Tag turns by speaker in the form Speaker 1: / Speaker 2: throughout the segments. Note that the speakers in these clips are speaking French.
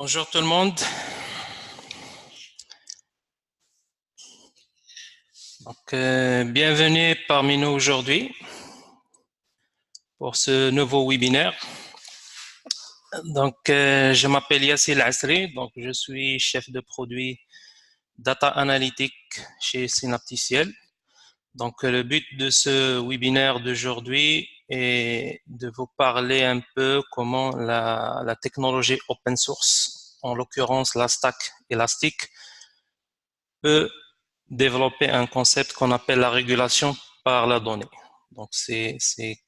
Speaker 1: Bonjour tout le monde. Bienvenue parmi nous aujourd'hui pour ce nouveau webinaire. Je m'appelle Yassir Asri, je suis chef de produit Data Analytics chez Synapticiel. Le but de ce webinaire d'aujourd'hui est de vous parler un peu comment la technologie open source, en l'occurrence la stack élastique, peut développer un concept qu'on appelle la régulation par la donnée. Donc, c'est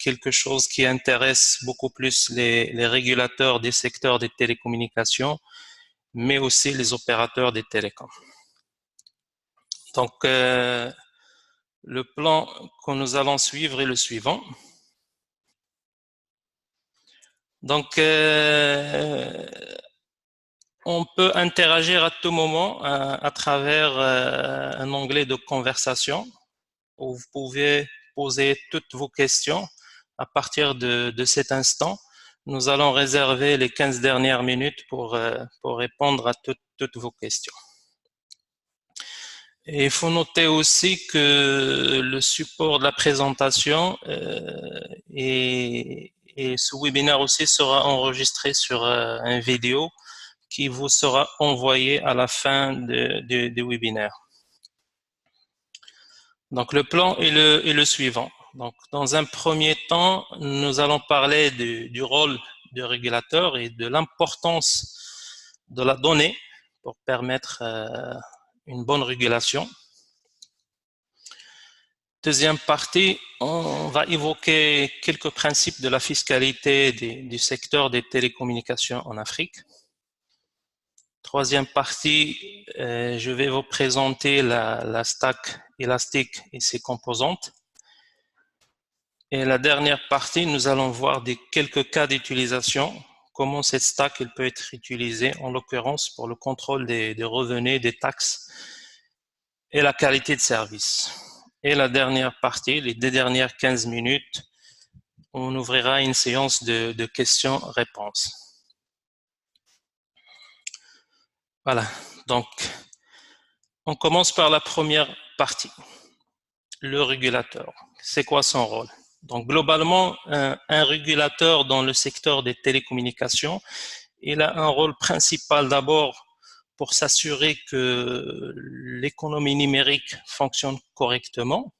Speaker 1: quelque chose qui intéresse beaucoup plus les régulateurs des secteurs des télécommunications, mais aussi les opérateurs des télécoms. Le plan que nous allons suivre est le suivant. On peut interagir à tout moment à travers un onglet de conversation où vous pouvez poser toutes vos questions à partir de cet instant. Nous allons réserver les 15 dernières minutes pour répondre à toutes vos questions. Et il faut noter aussi que le support de la présentation et ce webinaire aussi sera enregistré sur une vidéo qui vous sera envoyé à la fin du webinaire. Donc, le plan est le suivant. Donc, dans un premier temps, nous allons parler du rôle du régulateur et de l'importance de la donnée pour permettre une bonne régulation. Deuxième partie, on va évoquer quelques principes de la fiscalité du secteur des télécommunications en Afrique. Troisième partie, je vais vous présenter la stack élastique et ses composantes. Et la dernière partie, nous allons voir quelques cas d'utilisation, comment cette stack elle peut être utilisée, en l'occurrence pour le contrôle des revenus, des taxes et la qualité de service. Et la dernière partie, les 2 dernières 15 minutes, on ouvrira une séance de questions-réponses. Voilà, donc on commence par la première partie, le régulateur. C'est quoi son rôle? Donc, globalement, un régulateur dans le secteur des télécommunications, il a un rôle principal d'abord pour s'assurer que l'économie numérique fonctionne correctement.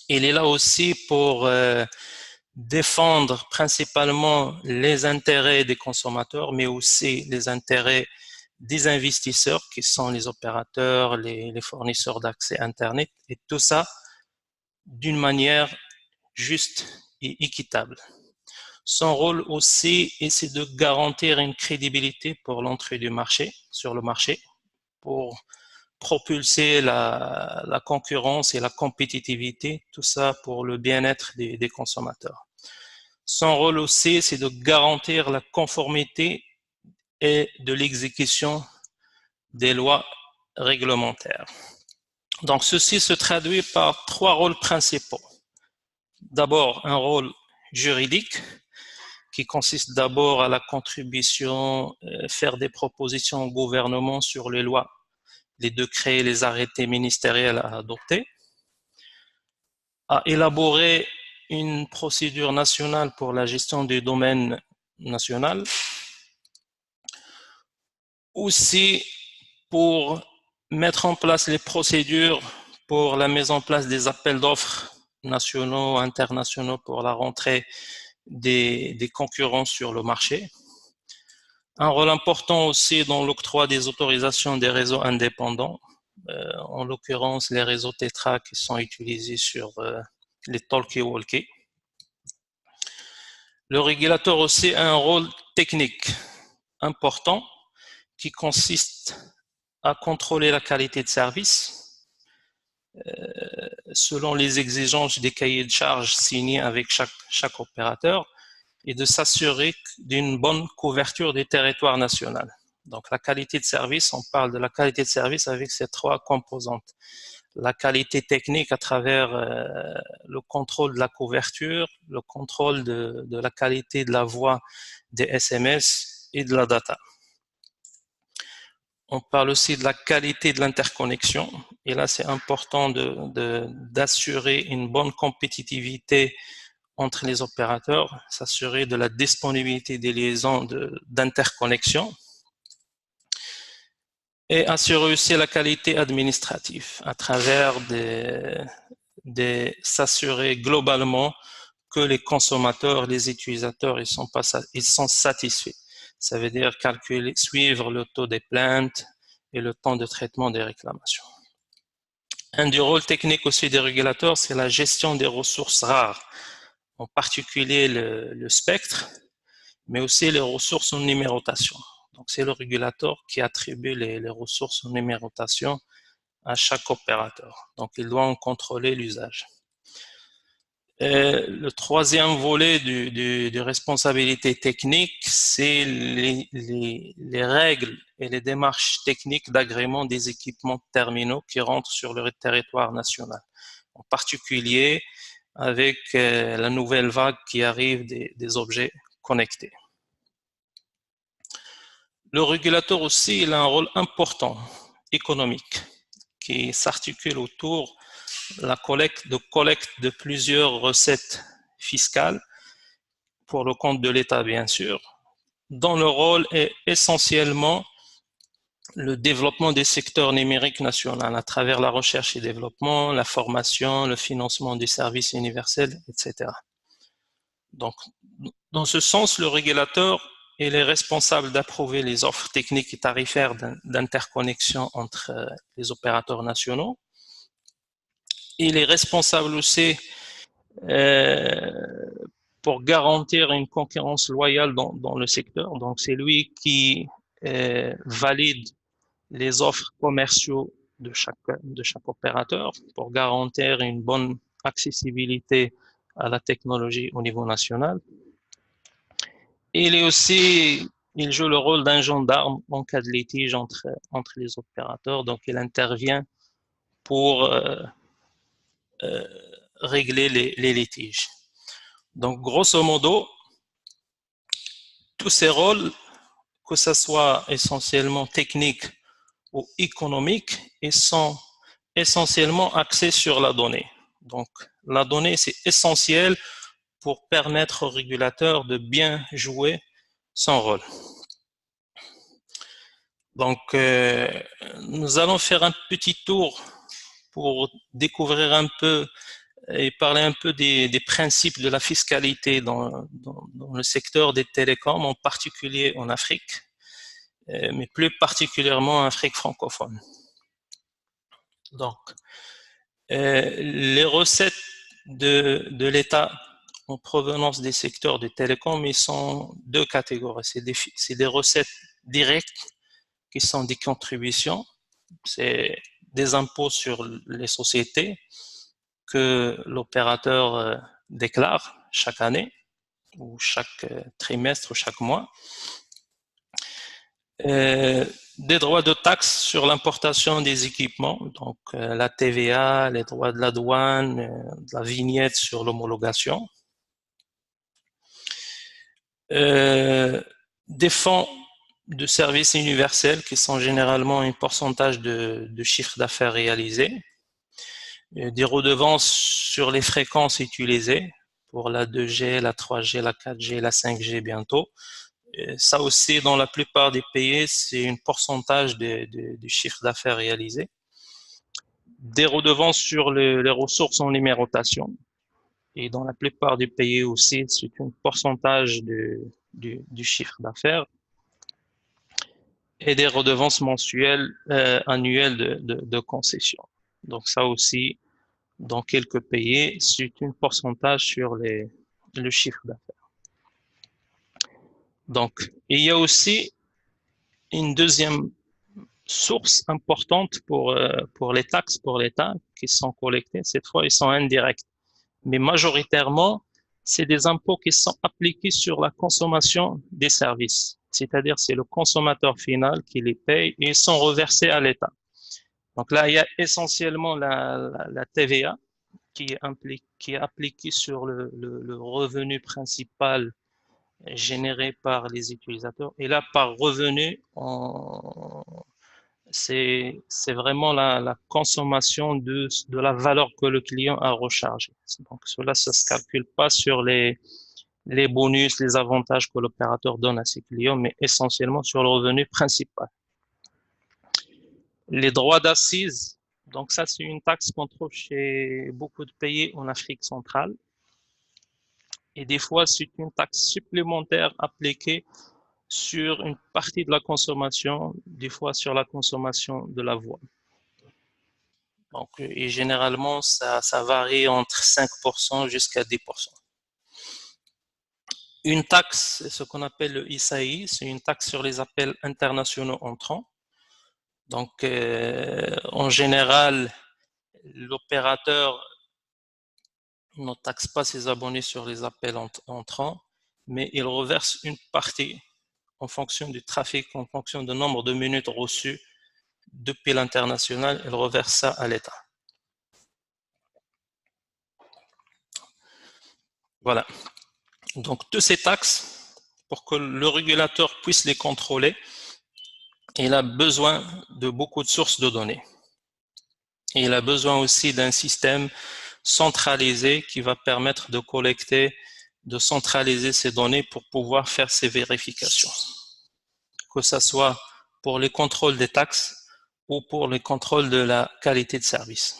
Speaker 1: Il est là aussi pour défendre principalement les intérêts des consommateurs, mais aussi les intérêts des investisseurs qui sont les opérateurs, les fournisseurs d'accès Internet, et tout ça d'une manière juste et équitable. Son rôle aussi, c'est de garantir une crédibilité pour l'entrée du marché, sur le marché, pour propulser la concurrence et la compétitivité, tout ça pour le bien-être des consommateurs. Son rôle aussi, c'est de garantir la conformité et de l'exécution des lois réglementaires. Donc, ceci se traduit par 3 rôles principaux. D'abord, un rôle juridique qui consiste d'abord à la contribution, faire des propositions au gouvernement sur les lois, les décrets et les arrêtés ministériels à adopter, à élaborer une procédure nationale pour la gestion du domaine national, aussi pour mettre en place les procédures pour la mise en place des appels d'offres nationaux, internationaux pour la rentrée des concurrents sur le marché. Un rôle important aussi dans l'octroi des autorisations des réseaux indépendants, en l'occurrence les réseaux Tetra qui sont utilisés sur les talkie-walkie. Le régulateur aussi a un rôle technique important qui consiste à contrôler la qualité de service selon les exigences des cahiers de charges signés avec chaque opérateur et de s'assurer d'une bonne couverture du territoire national. Donc la qualité de service, on parle de la qualité de service avec ces 3 composantes. La qualité technique à travers le contrôle de la couverture, le contrôle de la qualité de la voix des SMS et de la data. On parle aussi de la qualité de l'interconnexion. Et là, c'est important d'assurer une bonne compétitivité entre les opérateurs, s'assurer de la disponibilité des liaisons d'interconnexion et assurer aussi la qualité administrative à travers s'assurer globalement que les consommateurs, les utilisateurs, ils sont satisfaits. Ça veut dire calculer, suivre le taux des plaintes et le temps de traitement des réclamations. Un des rôles techniques aussi des régulateurs, c'est la gestion des ressources rares, en particulier le spectre, mais aussi les ressources en numérotation. Donc, c'est le régulateur qui attribue les ressources en numérotation à chaque opérateur. Donc, il doit en contrôler l'usage. Le troisième volet de responsabilité technique, c'est les règles et les démarches techniques d'agrément des équipements terminaux qui rentrent sur le territoire national. En particulier avec la nouvelle vague qui arrive des objets connectés. Le régulateur aussi, il a un rôle important, économique, qui s'articule autour de collecte de plusieurs recettes fiscales pour le compte de l'État, bien sûr, dont le rôle est essentiellement le développement des secteurs numériques nationaux à travers la recherche et développement, la formation, le financement des services universels, etc. Donc, dans ce sens, le régulateur il est responsable d'approuver les offres techniques et tarifaires d'interconnexion entre les opérateurs nationaux. Il est responsable aussi pour garantir une concurrence loyale dans le secteur. Donc, c'est lui qui valide les offres commerciaux de chaque opérateur pour garantir une bonne accessibilité à la technologie au niveau national. Il joue le rôle d'un gendarme en cas de litige entre les opérateurs. Donc, il intervient pour régler les litiges. Donc, grosso modo, tous ces rôles, que ce soit essentiellement technique ou économique, ils sont essentiellement axés sur la donnée. Donc, la donnée, c'est essentiel pour permettre au régulateur de bien jouer son rôle. Donc, nous allons faire un petit tour pour découvrir un peu et parler un peu des principes de la fiscalité dans le secteur des télécoms, en particulier en Afrique, mais plus particulièrement en Afrique francophone. Donc, les recettes de l'État en provenance des secteurs de télécom, ils sont deux catégories. C'est des recettes directes qui sont des contributions, c'est des impôts sur les sociétés que l'opérateur déclare chaque année ou chaque trimestre ou chaque mois. Des droits de taxe sur l'importation des équipements, donc la TVA, les droits de la douane, de la vignette sur l'homologation. Des fonds de services universels qui sont généralement un pourcentage de chiffre d'affaires réalisé. Des redevances sur les fréquences utilisées pour la 2G, la 3G, la 4G, la 5G bientôt. Ça aussi, dans la plupart des pays, c'est un pourcentage du chiffre d'affaires réalisé. Des redevances sur les ressources en numérotation. Et dans la plupart des pays aussi, c'est un pourcentage du chiffre d'affaires. Et des redevances mensuelles, annuelles de concession. Donc ça aussi, dans quelques pays, c'est un pourcentage sur le chiffre d'affaires. Donc, il y a aussi une deuxième source importante pour les taxes pour l'État qui sont collectées. Cette fois, ils sont indirects. Mais majoritairement, c'est des impôts qui sont appliqués sur la consommation des services. C'est-à-dire, c'est le consommateur final qui les paye et ils sont reversés à l'État. Donc là, il y a essentiellement la TVA qui est appliquée sur le revenu principal généré par les utilisateurs. Et là, par revenu, c'est vraiment la consommation de la valeur que le client a rechargée. Donc, cela, ça se calcule pas sur les bonus, les avantages que l'opérateur donne à ses clients, mais essentiellement sur le revenu principal. Les droits d'assises, donc ça, c'est une taxe qu'on trouve chez beaucoup de pays en Afrique centrale. Et des fois, c'est une taxe supplémentaire appliquée sur une partie de la consommation, des fois sur la consommation de la voix. Donc, et généralement, ça varie entre 5% jusqu'à 10%. Une taxe, c'est ce qu'on appelle le ISAI, c'est une taxe sur les appels internationaux entrants. Donc, en général, l'opérateur ne taxe pas ses abonnés sur les appels entrants, mais il reverse une partie en fonction du trafic, en fonction du nombre de minutes reçues depuis l'international, il reverse ça à l'État. Voilà. Donc, toutes ces taxes, pour que le régulateur puisse les contrôler, il a besoin de beaucoup de sources de données. Et il a besoin aussi d'un système centralisé qui va permettre de collecter, de centraliser ces données pour pouvoir faire ces vérifications. Que ce soit pour les contrôles des taxes ou pour les contrôles de la qualité de service.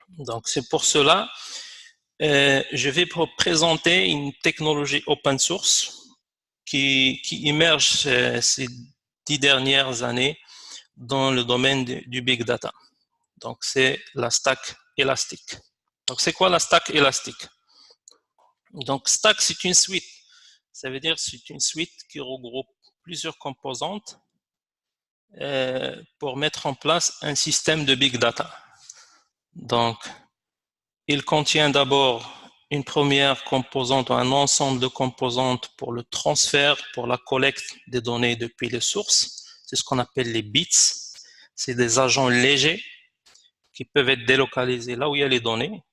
Speaker 1: Donc, c'est pour cela je vais vous présenter une technologie open source qui émerge ces 10 dernières années dans le domaine du big data. Donc, c'est la stack élastique. Donc, c'est quoi la stack élastique? Donc, stack, c'est une suite. Ça veut dire que c'est une suite qui regroupe plusieurs composantes pour mettre en place un système de big data. Donc, il contient d'abord une première composante ou un ensemble de composantes pour le transfert, pour la collecte des données depuis les sources. C'est ce qu'on appelle les bits. C'est des agents légers qui peuvent être délocalisés là où il y a les données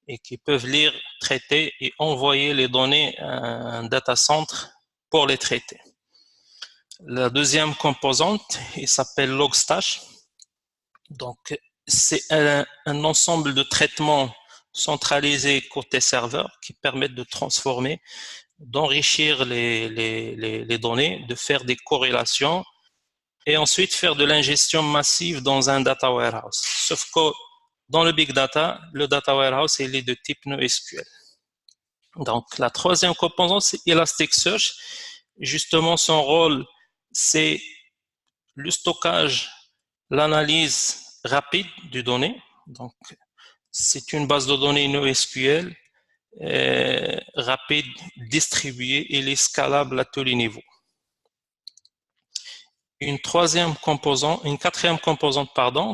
Speaker 1: et qui peuvent lire, traiter et envoyer les données à un data center pour les traiter. La deuxième composante, il s'appelle Logstash. Donc, c'est un ensemble de traitements centralisés côté serveur qui permettent de transformer, d'enrichir les données, de faire des corrélations et ensuite faire de l'ingestion massive dans un data warehouse. Sauf que dans le big data, le data warehouse il est de type NoSQL. Donc, la troisième composante, c'est Elasticsearch. Justement, son rôle, c'est le stockage, l'analyse rapide des données. Donc, c'est une base de données NoSQL rapide, distribuée et est scalable à tous les niveaux. Une quatrième composante,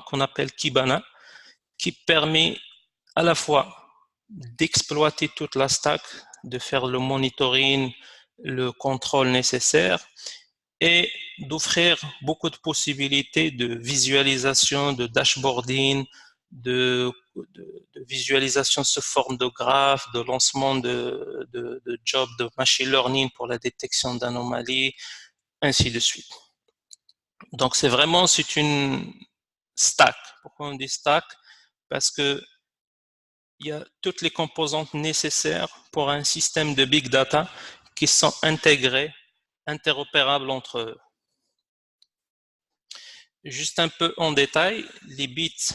Speaker 1: qu'on appelle Kibana, qui permet à la fois d'exploiter toute la stack, de faire le monitoring, le contrôle nécessaire et d'offrir beaucoup de possibilités de visualisation, de dashboarding, de visualisation sous forme de graphes, de lancement de jobs de machine learning pour la détection d'anomalies, ainsi de suite. Donc c'est une stack. Pourquoi on dit stack? Parce que il y a toutes les composantes nécessaires pour un système de big data qui sont intégrés, interopérables entre eux. Juste un peu en détail, les bits,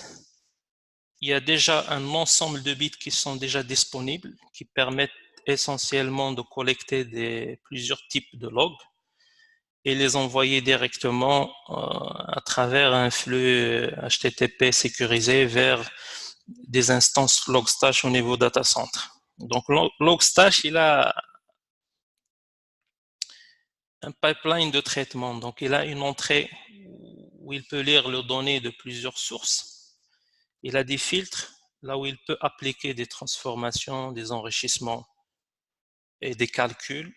Speaker 1: il y a déjà un ensemble de bits qui sont déjà disponibles, qui permettent essentiellement de collecter plusieurs types de logs et les envoyer directement à travers un flux HTTP sécurisé vers des instances Logstash au niveau data center. Donc Logstash, il a un pipeline de traitement. Donc il a une entrée où il peut lire les données de plusieurs sources. Il a des filtres là où il peut appliquer des transformations, des enrichissements et des calculs.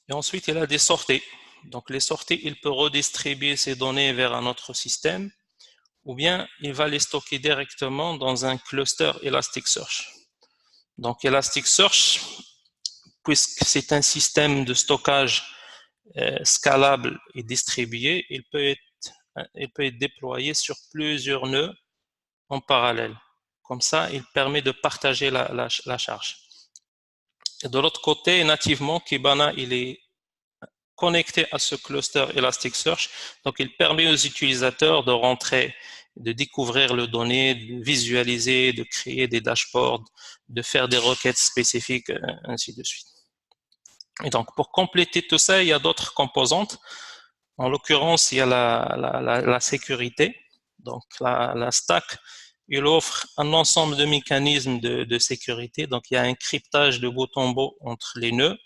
Speaker 1: Et ensuite, il a des sorties. Donc les sorties, il peut redistribuer ces données vers un autre système ou bien il va les stocker directement dans un cluster Elasticsearch. Donc Elasticsearch, puisque c'est un système de stockage scalable et distribué, il peut être être déployé sur plusieurs nœuds en parallèle. Comme ça, il permet de partager la charge. Et de l'autre côté, nativement, Kibana, il est connecté à ce cluster Elasticsearch. Donc, il permet aux utilisateurs de rentrer, de découvrir les données, de visualiser, de créer des dashboards, de faire des requêtes spécifiques, ainsi de suite. Et donc, pour compléter tout ça, il y a d'autres composantes. En l'occurrence, il y a la sécurité. Donc, la stack, il offre un ensemble de mécanismes de sécurité. Donc, il y a un cryptage de bout en bout entre les nœuds,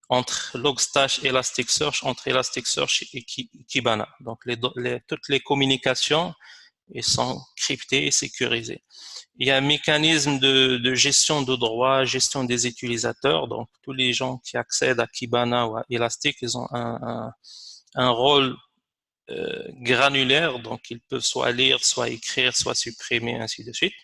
Speaker 1: entre Logstash et Elasticsearch, entre Elasticsearch et Kibana. Donc, toutes les communications elles sont cryptées et sécurisées. Il y a un mécanisme de gestion de droits, gestion des utilisateurs. Donc, tous les gens qui accèdent à Kibana ou à Elastic, ils ont un rôle granulaire. Donc, ils peuvent soit lire, soit écrire, soit supprimer, ainsi de suite.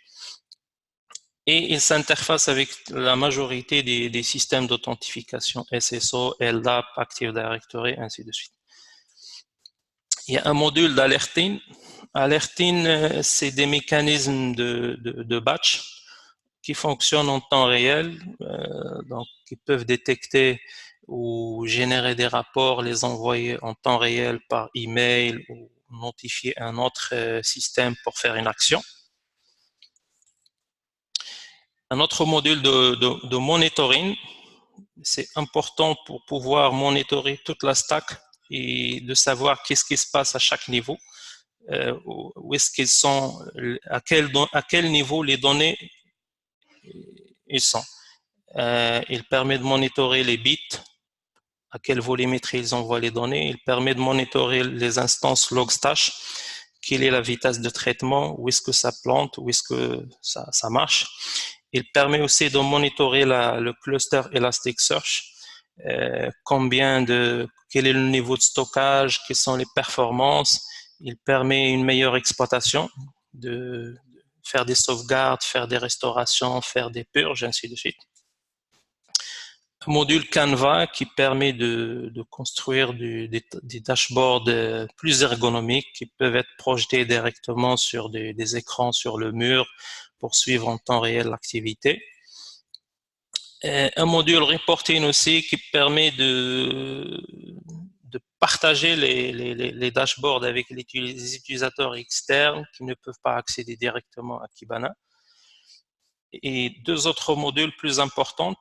Speaker 1: Et ils s'interfacent avec la majorité des systèmes d'authentification SSO, LDAP, Active Directory, ainsi de suite. Il y a un module d'Alertine. Alertine, c'est des mécanismes de batch qui fonctionnent en temps réel, donc qui peuvent détecter ou générer des rapports, les envoyer en temps réel par email ou notifier un autre système pour faire une action. Un autre module de monitoring, c'est important pour pouvoir monitorer toute la stack et de savoir qu'est-ce qui se passe à chaque niveau, où est-ce qu'ils sont, à quel niveau les données ils sont. Il permet de monitorer les bits, à quelle volumétrie ils envoient les données. Il permet de monitorer les instances Logstash, quelle est la vitesse de traitement, où est-ce que ça plante, où est-ce que ça marche. Il permet aussi de monitorer le cluster Elasticsearch, quel est le niveau de stockage, quelles sont les performances. Il permet une meilleure exploitation, de faire des sauvegardes, faire des restaurations, faire des purges, ainsi de suite. Un module Canva qui permet de construire des dashboards plus ergonomiques qui peuvent être projetés directement sur des écrans sur le mur pour suivre en temps réel l'activité. Un module reporting aussi qui permet de partager les dashboards avec les utilisateurs externes qui ne peuvent pas accéder directement à Kibana. Et deux autres modules plus importants,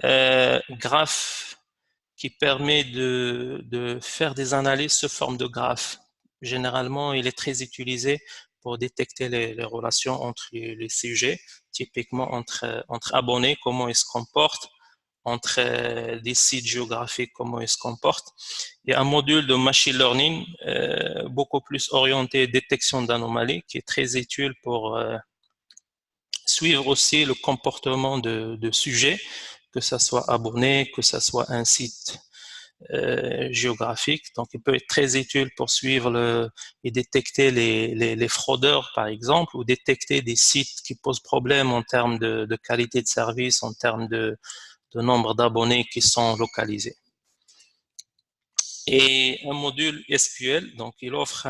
Speaker 1: Graph qui permet de faire des analyses sous forme de graphe. Généralement, il est très utilisé pour détecter les relations entre les sujets, typiquement entre abonnés, comment ils se comportent, entre des sites géographiques, comment ils se comportent. Il y a un module de machine learning beaucoup plus orienté détection d'anomalies qui est très utile pour suivre aussi le comportement de sujets, que ce soit abonné, que ce soit un site géographique. Donc, il peut être très utile pour suivre et détecter les fraudeurs, par exemple, ou détecter des sites qui posent problème en termes de qualité de service, en termes de nombre d'abonnés qui sont localisés. Et un module SQL, donc il offre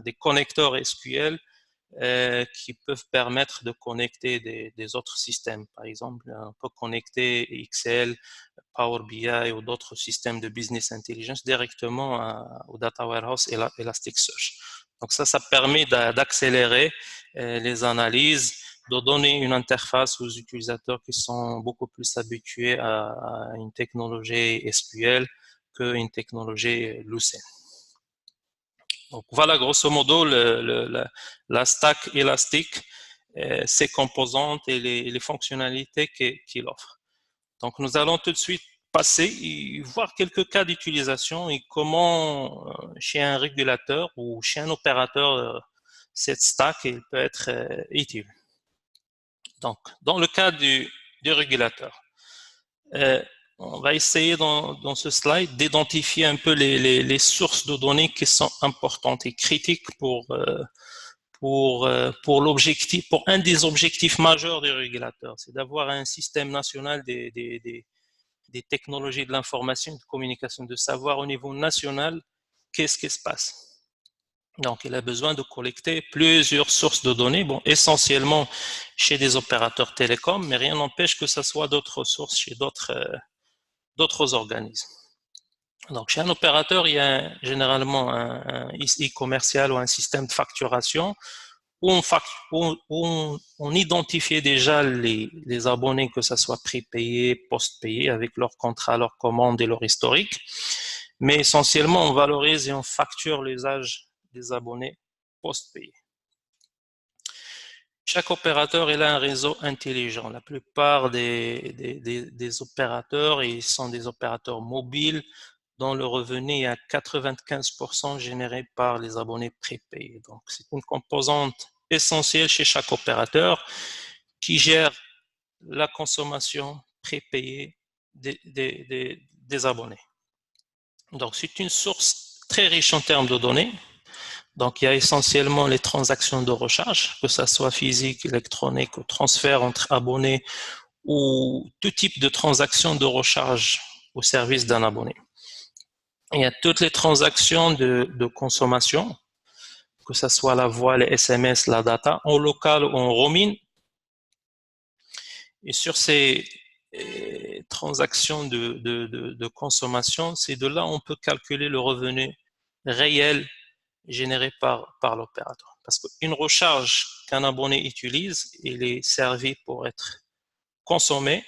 Speaker 1: des connecteurs SQL qui peuvent permettre de connecter des autres systèmes. Par exemple, on peut connecter Excel, Power BI ou d'autres systèmes de business intelligence directement au Data Warehouse et Elasticsearch. Donc ça permet d'accélérer les analyses, de donner une interface aux utilisateurs qui sont beaucoup plus habitués à une technologie SQL qu'une technologie Lucene. Donc voilà grosso modo la stack Elastic, ses composantes et les fonctionnalités qu'il offre. Donc nous allons tout de suite passer et voir quelques cas d'utilisation et comment chez un régulateur ou chez un opérateur cette stack elle peut être utile. Donc dans le cas du régulateur, on va essayer dans ce slide d'identifier un peu les sources de données qui sont importantes et critiques pour l'objectif, pour un des objectifs majeurs du régulateur, c'est d'avoir un système national des technologies de l'information et de communication, de savoir au niveau national qu'est-ce qui se passe. Donc, il a besoin de collecter plusieurs sources de données, bon, essentiellement chez des opérateurs télécoms, mais rien n'empêche que ce soit d'autres sources chez d'autres organismes. Donc, chez un opérateur, il y a généralement un e-commercial ou un système de facturation où on identifiait déjà les abonnés, que ce soit prépayés, post-payés, avec leur contrat, leur commande et leur historique. Mais essentiellement, on valorise et on facture l'usage des abonnés post-payés. Chaque opérateur il a un réseau intelligent. La plupart des opérateurs, ils sont des opérateurs mobiles dont le revenu est à 95% généré par les abonnés prépayés. Donc, c'est une composante essentielle chez chaque opérateur qui gère la consommation prépayée des abonnés. Donc, c'est une source très riche en termes de données. Donc, il y a essentiellement les transactions de recharge, que ce soit physique, électronique ou transfert entre abonnés ou tout type de transaction de recharge au service d'un abonné. Il y a toutes les transactions de consommation, que ce soit la voix, les SMS, la data, en local ou en roaming. Et sur ces transactions de consommation, c'est de là on peut calculer le revenu réel généré par l'opérateur. Parce qu'une recharge qu'un abonné utilise, il est servi pour être consommé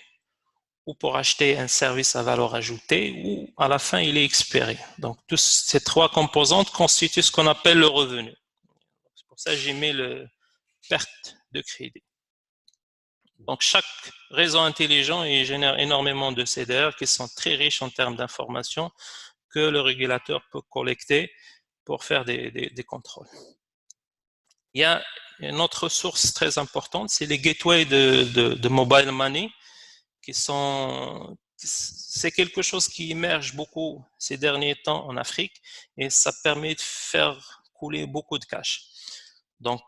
Speaker 1: ou pour acheter un service à valeur ajoutée ou à la fin, il est expiré. Donc, toutes ces trois composantes constituent ce qu'on appelle le revenu. C'est pour ça que j'ai mis le perte de crédit. Donc, chaque réseau intelligent il génère énormément de CDR qui sont très riches en termes d'informations que le régulateur peut collecter pour faire des contrôles. Il y a une autre source très importante, c'est les gateways de mobile money, c'est quelque chose qui émerge beaucoup ces derniers temps en Afrique et ça permet de faire couler beaucoup de cash. Donc,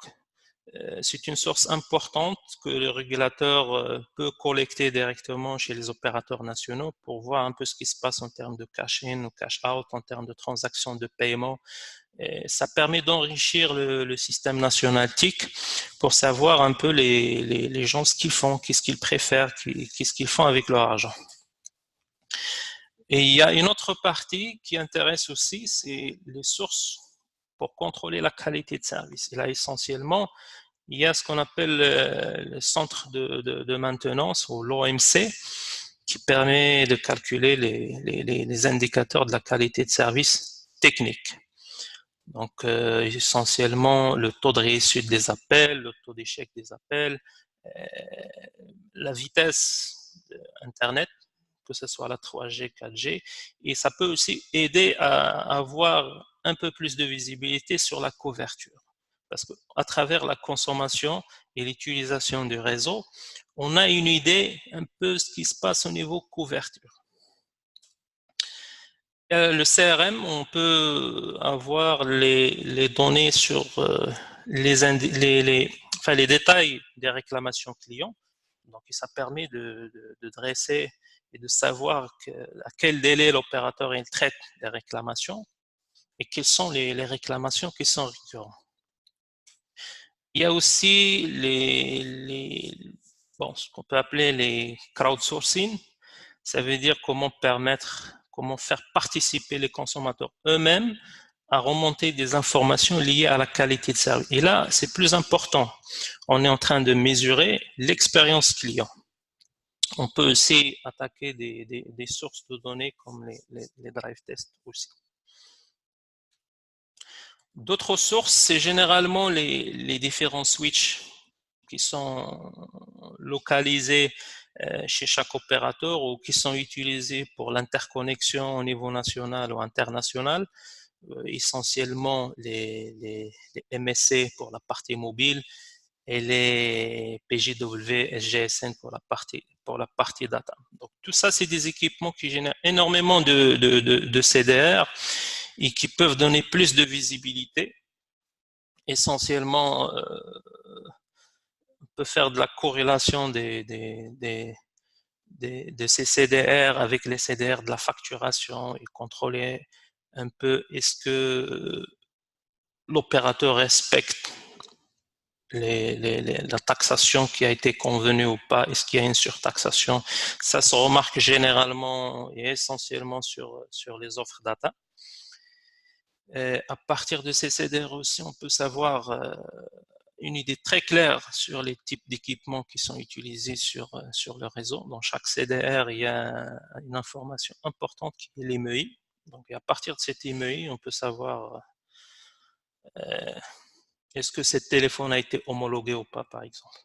Speaker 1: c'est une source importante que le régulateur peut collecter directement chez les opérateurs nationaux pour voir un peu ce qui se passe en termes de cash-in ou cash-out, en termes de transactions de paiement. Et ça permet d'enrichir le système national TIC pour savoir un peu les gens ce qu'ils font, qu'est-ce qu'ils préfèrent, qu'est-ce qu'ils font avec leur argent. Et il y a une autre partie qui intéresse aussi, c'est les sources pour contrôler la qualité de service. Et là, essentiellement, il y a ce qu'on appelle le centre de maintenance ou l'OMC qui permet de calculer les indicateurs de la qualité de service technique. Donc, essentiellement, le taux de réussite des appels, le taux d'échec des appels, la vitesse Internet, que ce soit la 3G, 4G, et ça peut aussi aider à avoir un peu plus de visibilité sur la couverture. Parce qu'à travers la consommation et l'utilisation du réseau, on a une idée un peu de ce qui se passe au niveau couverture. Le CRM, on peut avoir les données sur les détails des réclamations clients. Donc, ça permet de dresser et de savoir à quel délai l'opérateur il traite les réclamations et quelles sont les réclamations qui sont récurrentes. Il y a aussi ce qu'on peut appeler les crowdsourcing. Ça veut dire comment faire participer les consommateurs eux-mêmes à remonter des informations liées à la qualité de service. Et là, c'est plus important. On est en train de mesurer l'expérience client. On peut aussi attaquer des sources de données comme les drive tests aussi. D'autres sources, c'est généralement les différents switches qui sont localisés chez chaque opérateur ou qui sont utilisés pour l'interconnexion au niveau national ou international, essentiellement les MSC pour la partie mobile et les PJW SGSN pour la partie data. Donc tout ça, c'est des équipements qui génèrent énormément de CDR et qui peuvent donner plus de visibilité. Essentiellement, on peut faire de la corrélation de ces CDR avec les CDR de la facturation et contrôler un peu est-ce que l'opérateur respecte la taxation qui a été convenue ou pas, est-ce qu'il y a une surtaxation. Ça se remarque généralement et essentiellement sur les offres data. Et à partir de ces CDR aussi, on peut savoir une idée très claire sur les types d'équipements qui sont utilisés sur le réseau. Dans chaque CDR, il y a une information importante qui est l'EMEI. Donc, à partir de cet EMEI, on peut savoir est-ce que ce téléphone a été homologué ou pas, par exemple.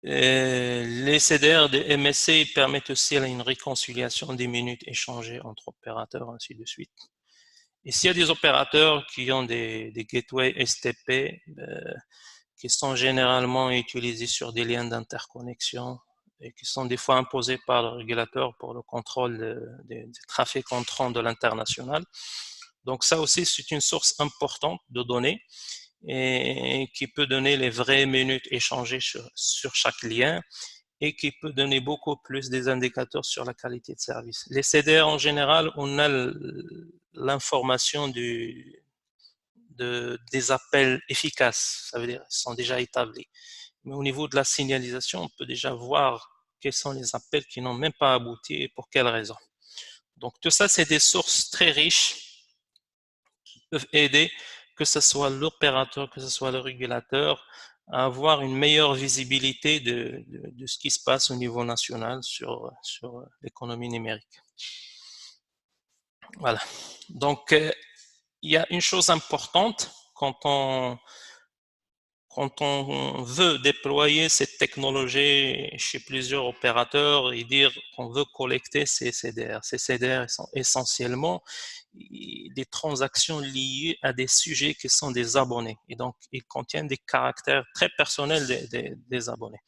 Speaker 1: Les CDR des MSC permettent aussi une réconciliation des minutes échangées entre opérateurs, ainsi de suite. Et s'il y a des opérateurs qui ont des gateways STP qui sont généralement utilisés sur des liens d'interconnexion et qui sont des fois imposés par le régulateur pour le contrôle des trafics entrants de l'international. Donc ça aussi, c'est une source importante de données et qui peut donner les vraies minutes échangées sur chaque lien et qui peut donner beaucoup plus des indicateurs sur la qualité de service. Les CDR en général, on a l'information des appels efficaces, ça veut dire qu'ils sont déjà établis. Mais au niveau de la signalisation, on peut déjà voir quels sont les appels qui n'ont même pas abouti et pour quelles raisons. Donc tout ça, c'est des sources très riches qui peuvent aider, que ce soit l'opérateur, que ce soit le régulateur, à avoir une meilleure visibilité de ce qui se passe au niveau national sur l'économie numérique. Voilà. Donc, il y a une chose importante quand on veut déployer cette technologie chez plusieurs opérateurs et dire qu'on veut collecter ces CDR. Ces CDR sont essentiellement des transactions liées à des sujets qui sont des abonnés. Et donc, ils contiennent des caractères très personnels des abonnés.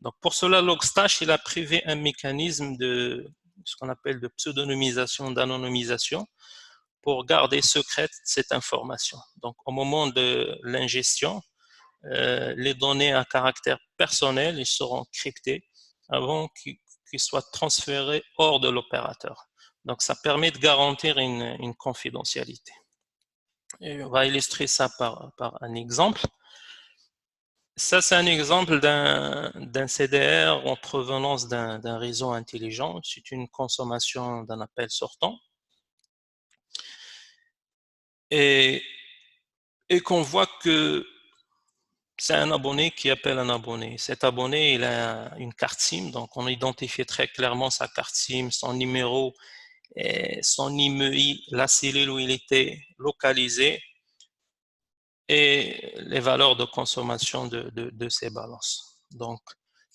Speaker 1: Donc, pour cela, Logstash, il a prévu un mécanisme de ce qu'on appelle de pseudonymisation, d'anonymisation, pour garder secrète cette information. Donc, au moment de l'ingestion, les données à caractère personnel ils seront cryptées avant qu'ils soient transférés hors de l'opérateur. Donc, ça permet de garantir une confidentialité. Et on va illustrer ça par un exemple. Ça, c'est un exemple d'un CDR en provenance d'un réseau intelligent. C'est une consommation d'un appel sortant. Et qu'on voit que c'est un abonné qui appelle un abonné. Cet abonné, il a une carte SIM, donc on identifie très clairement sa carte SIM, son numéro, son IMEI, la cellule où il était localisé et les valeurs de consommation de ces balances. Donc,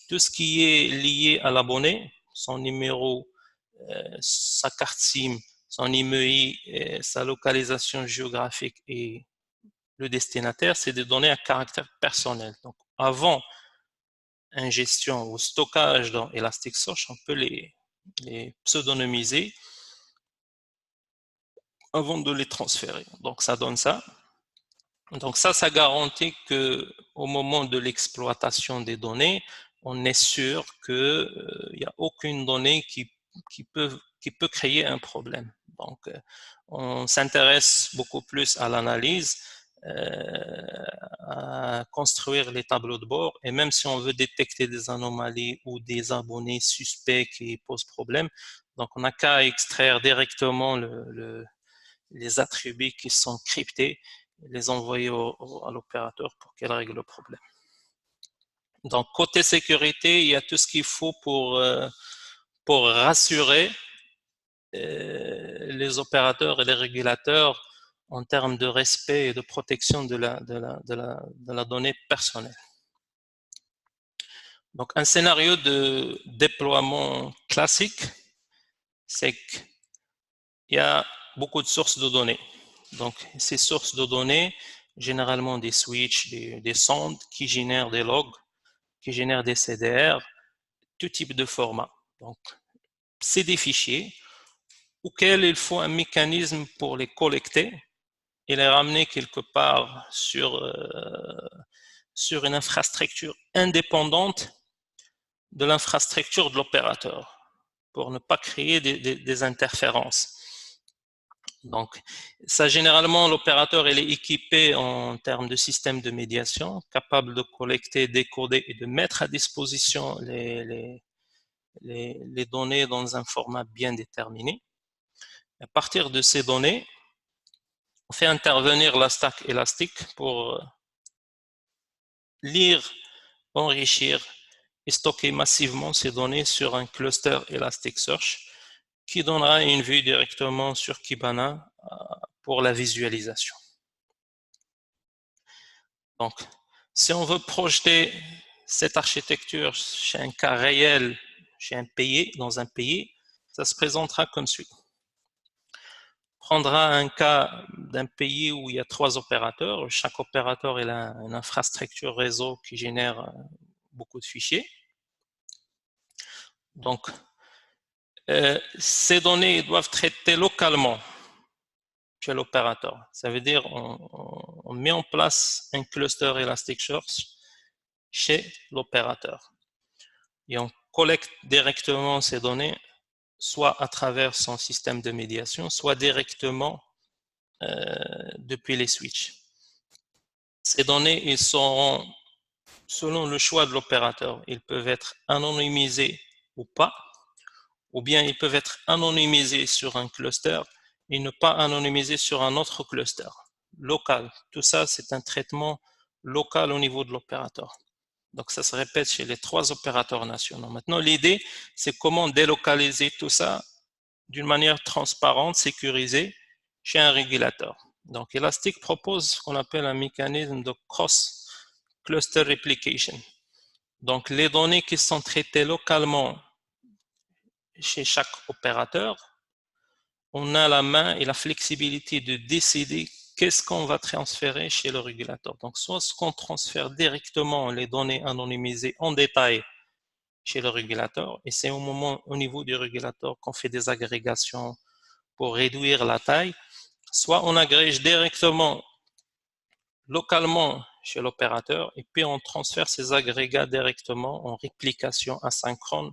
Speaker 1: tout ce qui est lié à l'abonné, son numéro, sa carte SIM, son IMEI, sa localisation géographique et le destinataire, c'est des données à caractère personnel. Donc, avant ingestion ou stockage dans Elasticsearch, on peut les pseudonymiser avant de les transférer. Donc, ça donne ça. Donc, ça garantit qu'au moment de l'exploitation des données, on est sûr qu'il n'y a aucune donnée qui peut créer un problème. Donc, on s'intéresse beaucoup plus à l'analyse, à construire les tableaux de bord, et même si on veut détecter des anomalies ou des abonnés suspects qui posent problème, donc on n'a qu'à extraire directement les attributs qui sont cryptés, les envoyer à l'opérateur pour qu'elle règle le problème. Donc côté sécurité, il y a tout ce qu'il faut pour rassurer les opérateurs et les régulateurs en termes de respect et de protection de la donnée personnelle. Donc, un scénario de déploiement classique, c'est qu'il y a beaucoup de sources de données. Donc, ces sources de données, généralement des switches, des sondes qui génèrent des logs, qui génèrent des CDR, tout type de format. Donc, c'est des fichiers auxquels il faut un mécanisme pour les collecter et les ramener quelque part sur une infrastructure indépendante de l'infrastructure de l'opérateur pour ne pas créer des interférences. Donc, ça, généralement, l'opérateur il est équipé en termes de système de médiation, capable de collecter, décoder et de mettre à disposition les données dans un format bien déterminé. À partir de ces données, on fait intervenir la stack élastique pour lire, enrichir et stocker massivement ces données sur un cluster Elasticsearch qui donnera une vue directement sur Kibana pour la visualisation. Donc, si on veut projeter cette architecture chez un cas réel, chez un pays, dans un pays, ça se présentera comme suit. On prendra un cas d'un pays où il y a 3 opérateurs. Chaque opérateur a une infrastructure réseau qui génère beaucoup de fichiers. Donc, ces données doivent traiter localement chez l'opérateur. Ça veut dire on met en place un cluster Elasticsearch chez l'opérateur et on collecte directement ces données soit à travers son système de médiation, soit directement depuis les switches. Ces données, ils seront, selon le choix de l'opérateur, ils peuvent être anonymisés ou pas, ou bien ils peuvent être anonymisés sur un cluster et ne pas anonymisés sur un autre cluster local. Tout ça, c'est un traitement local au niveau de l'opérateur. Donc, ça se répète chez les 3 opérateurs nationaux. Maintenant, l'idée, c'est comment délocaliser tout ça d'une manière transparente, sécurisée, chez un régulateur. Donc, Elastic propose ce qu'on appelle un mécanisme de cross-cluster replication. Donc, les données qui sont traitées localement chez chaque opérateur, on a la main et la flexibilité de décider qu'est-ce qu'on va transférer chez le régulateur. Donc, soit ce qu'on transfère directement les données anonymisées en détail chez le régulateur, et c'est au niveau du régulateur qu'on fait des agrégations pour réduire la taille, soit on agrège directement localement chez l'opérateur et puis on transfère ces agrégats directement en réplication asynchrone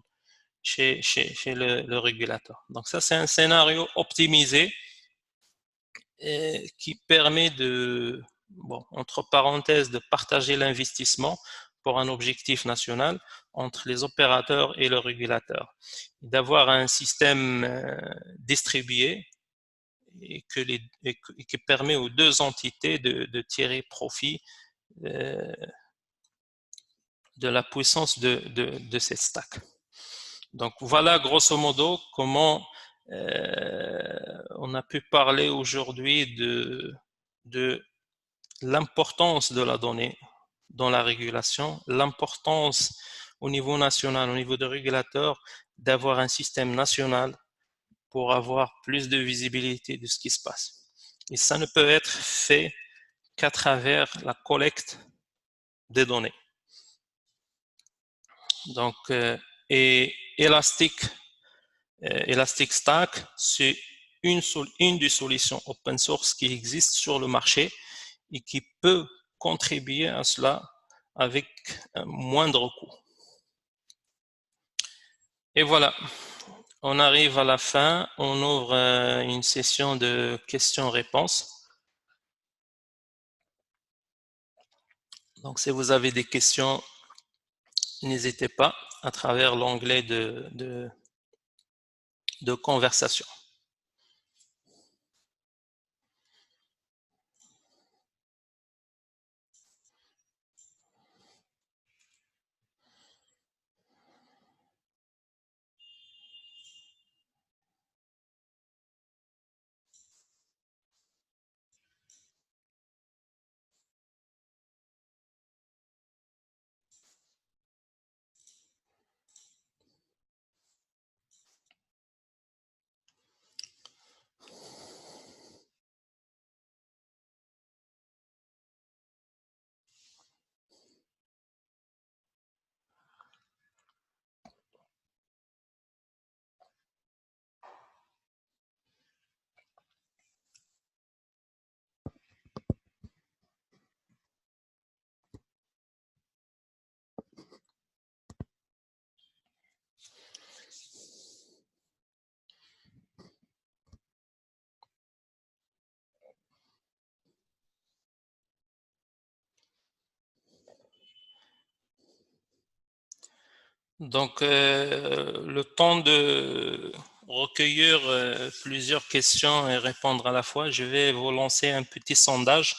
Speaker 1: chez le régulateur. Donc ça, c'est un scénario optimisé qui permet de, bon, entre parenthèses, de partager l'investissement pour un objectif national entre les opérateurs et le régulateur, d'avoir un système distribué et qui permet aux 2 entités de tirer profit de la puissance de cette stack. Donc voilà grosso modo comment on a pu parler aujourd'hui de l'importance de la donnée dans la régulation, l'importance au niveau national, au niveau de régulateur, d'avoir un système national pour avoir plus de visibilité de ce qui se passe. Et ça ne peut être fait qu'à travers la collecte des données. Donc, et Elasticstack, c'est une des solutions open source qui existe sur le marché et qui peut contribuer à cela avec un moindre coût. Et voilà, on arrive à la fin, on ouvre une session de questions-réponses. Donc, si vous avez des questions, n'hésitez pas à travers l'onglet de conversation. Donc, le temps de recueillir plusieurs questions et répondre à la fois, je vais vous lancer un petit sondage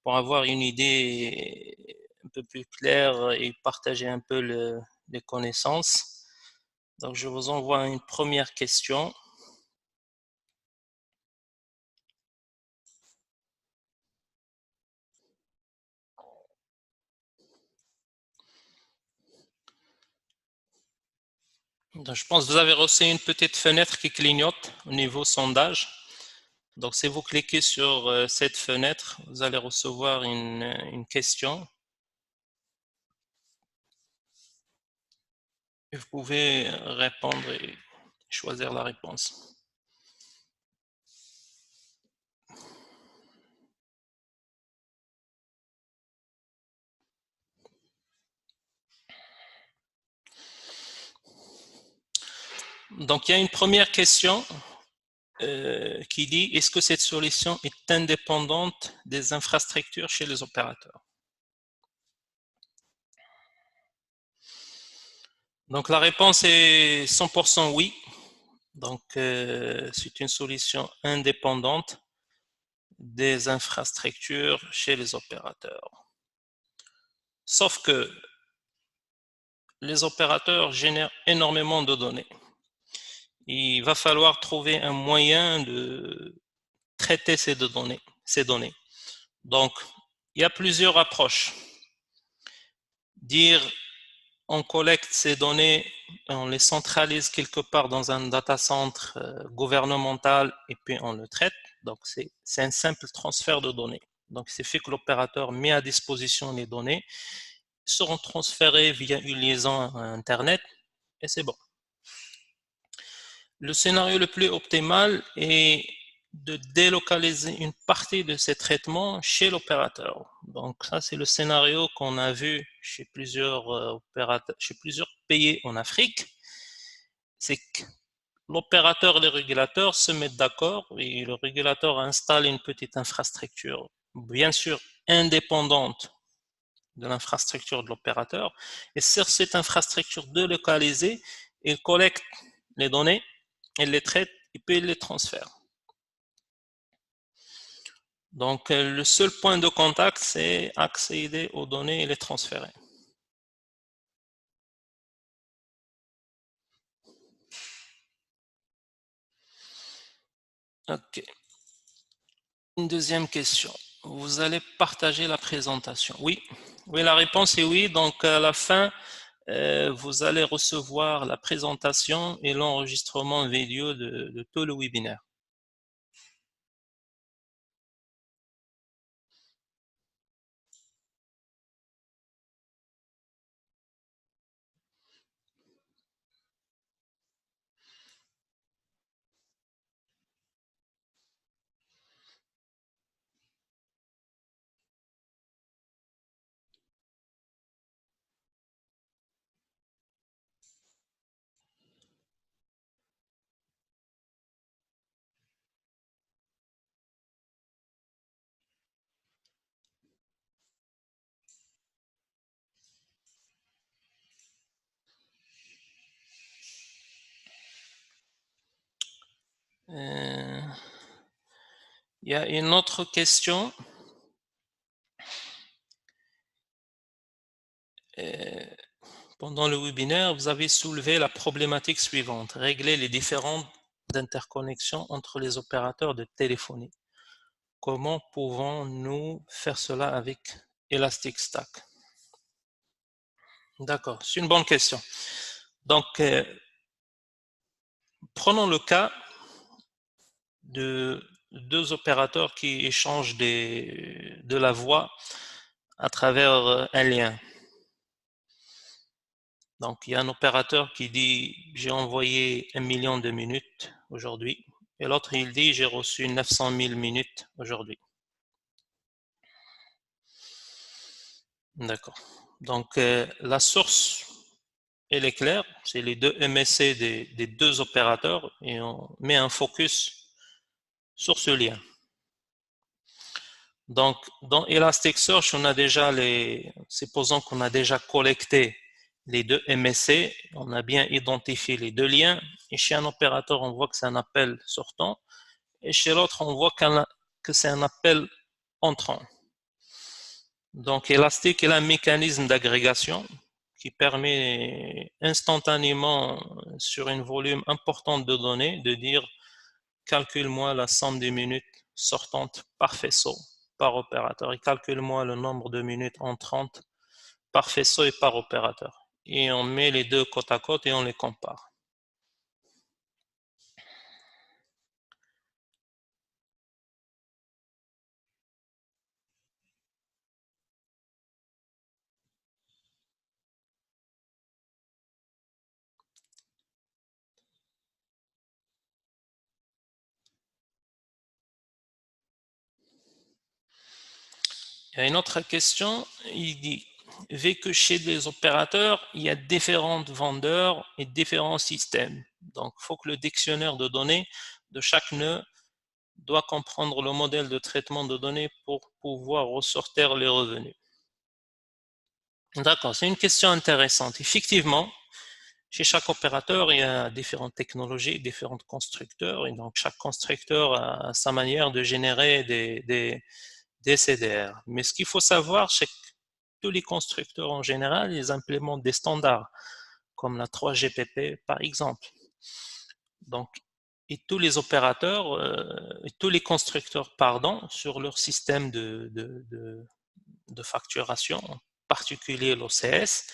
Speaker 1: pour avoir une idée un peu plus claire et partager un peu les connaissances. Donc, je vous envoie une première question. Donc, je pense que vous avez reçu une petite fenêtre qui clignote au niveau sondage. Donc, si vous cliquez sur cette fenêtre, vous allez recevoir une question et vous pouvez répondre et choisir la réponse. Donc, il y a une première question qui dit, est-ce que cette solution est indépendante des infrastructures chez les opérateurs? Donc, la réponse est 100% oui. Donc, c'est une solution indépendante des infrastructures chez les opérateurs. Sauf que les opérateurs génèrent énormément de données. Il va falloir trouver un moyen de traiter ces données. Donc, il y a plusieurs approches. Dire on collecte ces données, on les centralise quelque part dans un data center gouvernemental et puis on le traite. Donc, c'est un simple transfert de données. Donc, c'est fait que l'opérateur met à disposition les données, seront transférées via une liaison Internet et c'est bon. Le scénario le plus optimal est de délocaliser une partie de ces traitements chez l'opérateur. Donc ça, c'est le scénario qu'on a vu chez plusieurs opérateurs, chez plusieurs pays en Afrique. C'est que l'opérateur et les régulateurs se mettent d'accord et le régulateur installe une petite infrastructure, bien sûr indépendante de l'infrastructure de l'opérateur. Et sur cette infrastructure délocalisée, il collecte les données, il les traite et puis il les transfère. Donc, le seul point de contact, c'est accéder aux données et les transférer. OK. Une deuxième question. Vous allez partager la présentation. Oui. Oui, la réponse est oui. Donc, à la fin, vous allez recevoir la présentation et l'enregistrement vidéo de tout le webinaire. Il y a une autre question. Euh, Pendant le webinaire, vous avez soulevé la problématique suivante, régler les différentes interconnexions entre les opérateurs de téléphonie. Comment pouvons-nous faire cela avec Elastic Stack? D'accord, c'est une bonne question. Donc, prenons le cas de deux opérateurs qui échangent de la voix à travers un lien. Donc, il y a un opérateur qui dit j'ai envoyé 1 million de minutes aujourd'hui, et l'autre il dit j'ai reçu 900 000 minutes aujourd'hui. D'accord. Donc, la source, elle est claire, c'est les deux MSC des deux opérateurs, et on met un focus sur ce lien. Donc, dans Elasticsearch, on a déjà supposons qu'on a déjà collecté les deux MSC, on a bien identifié les deux liens, et chez un opérateur, on voit que c'est un appel sortant, et chez l'autre, on voit que c'est un appel entrant. Donc, Elastic est un mécanisme d'agrégation qui permet instantanément, sur un volume important de données, de dire calcule-moi la somme des minutes sortantes par faisceau, par opérateur, et calcule-moi le nombre de minutes entrantes par faisceau et par opérateur. Et on met les deux côte à côte et on les compare. Il y a une autre question, il dit, vu que chez les opérateurs, il y a différents vendeurs et différents systèmes. Donc, il faut que le dictionnaire de données de chaque nœud doit comprendre le modèle de traitement de données pour pouvoir ressortir les revenus. D'accord, c'est une question intéressante. Effectivement, chez chaque opérateur, il y a différentes technologies, différents constructeurs, et donc chaque constructeur a sa manière de générer des CDR. Mais ce qu'il faut savoir, c'est que tous les constructeurs en général, ils implémentent des standards, comme la 3GPP par exemple. Donc, et tous les opérateurs, tous les constructeurs, pardon, sur leur système de facturation, en particulier l'OCS,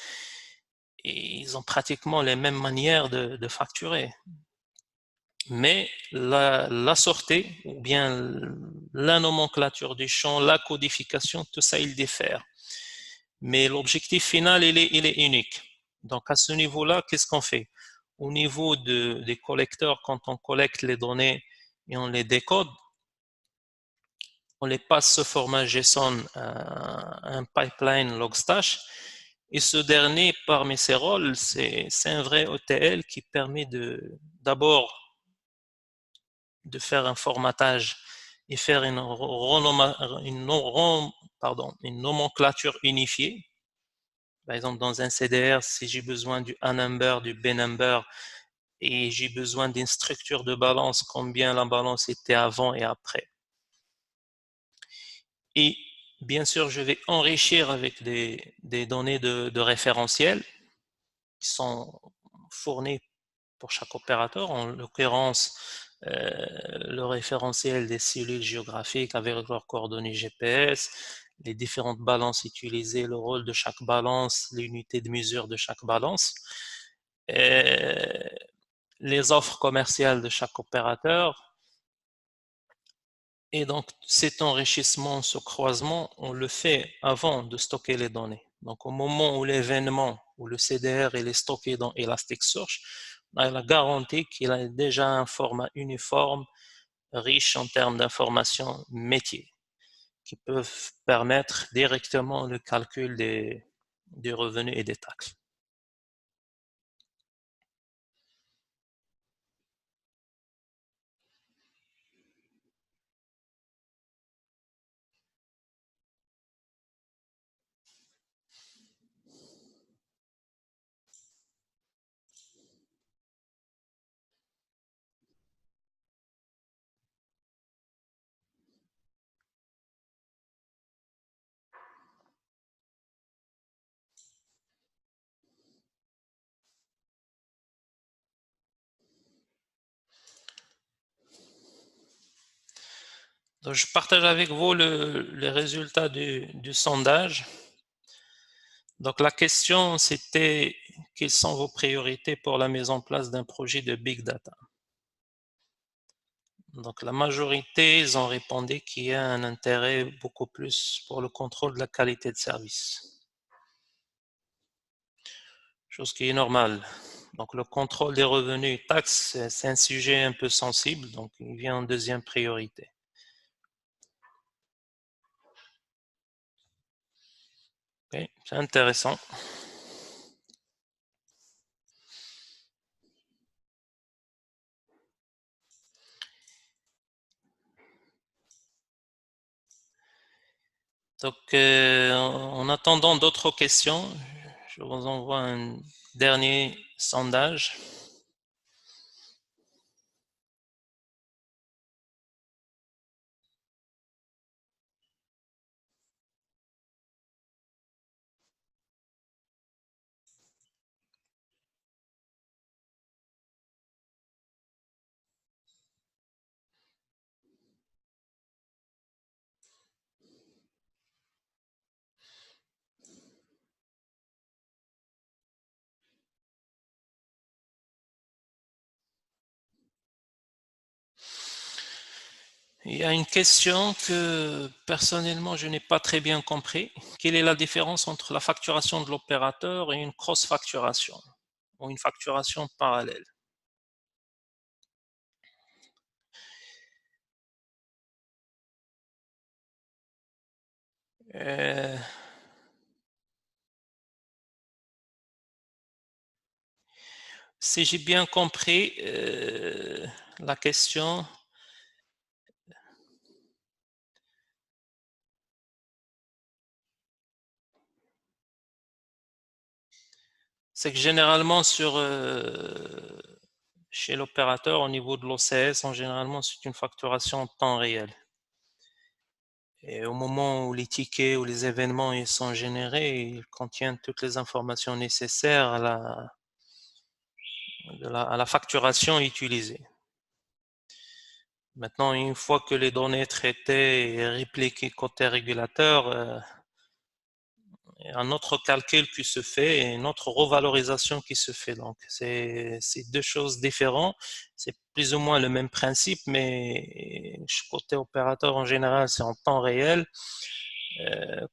Speaker 1: et ils ont pratiquement les mêmes manières de facturer. Mais la sortie, ou bien la nomenclature du champ, la codification, tout ça, il diffère. Mais l'objectif final, il est unique. Donc, à ce niveau-là, qu'est-ce qu'on fait? Au niveau des collecteurs, quand on collecte les données et on les décode, on les passe ce format JSON à un pipeline Logstash. Et ce dernier, parmi ses rôles, c'est un vrai ETL qui permet d'abord de faire un formatage et faire une nomenclature unifiée. Par exemple, dans un CDR, si j'ai besoin du A number, du B number, et j'ai besoin d'une structure de balance, combien la balance était avant et après. Et bien sûr, je vais enrichir avec des données de référentiel qui sont fournies pour chaque opérateur, en l'occurrence le référentiel des cellules géographiques avec leurs coordonnées GPS, les différentes balances utilisées, le rôle de chaque balance, l'unité de mesure de chaque balance, les offres commerciales de chaque opérateur. Et donc, cet enrichissement, ce croisement, on le fait avant de stocker les données. Donc, au moment où l'événement, où le CDR est stocké dans Elasticsearch, on a la garantie qu'il a déjà un format uniforme, riche en termes d'informations métiers, qui peuvent permettre directement le calcul des revenus et des taxes. Donc, je partage avec vous les résultats du sondage. Donc, la question, c'était quelles sont vos priorités pour la mise en place d'un projet de big data? Donc, la majorité, ils ont répondu qu'il y a un intérêt beaucoup plus pour le contrôle de la qualité de service. Chose qui est normale. Donc, le contrôle des revenus et taxes, c'est un sujet un peu sensible, donc il vient en deuxième priorité. Okay, c'est intéressant. Donc, en attendant d'autres questions, Je vous envoie un dernier sondage. Il y a une question que personnellement je n'ai pas très bien compris. Quelle est la différence entre la facturation de l'opérateur et une cross-facturation ou une facturation parallèle? Euh, Si j'ai bien compris la question, c'est que généralement chez l'opérateur, au niveau de l'OCS, généralement c'est une facturation en temps réel. Et au moment où les tickets ou les événements ils sont générés, ils contiennent toutes les informations nécessaires à la facturation utilisée. Maintenant, une fois que les données traitées et répliquées côté régulateur, il y a un autre calcul qui se fait et une autre revalorisation qui se fait. Donc, c'est deux choses différentes. C'est plus ou moins le même principe, mais côté opérateur en général, c'est en temps réel.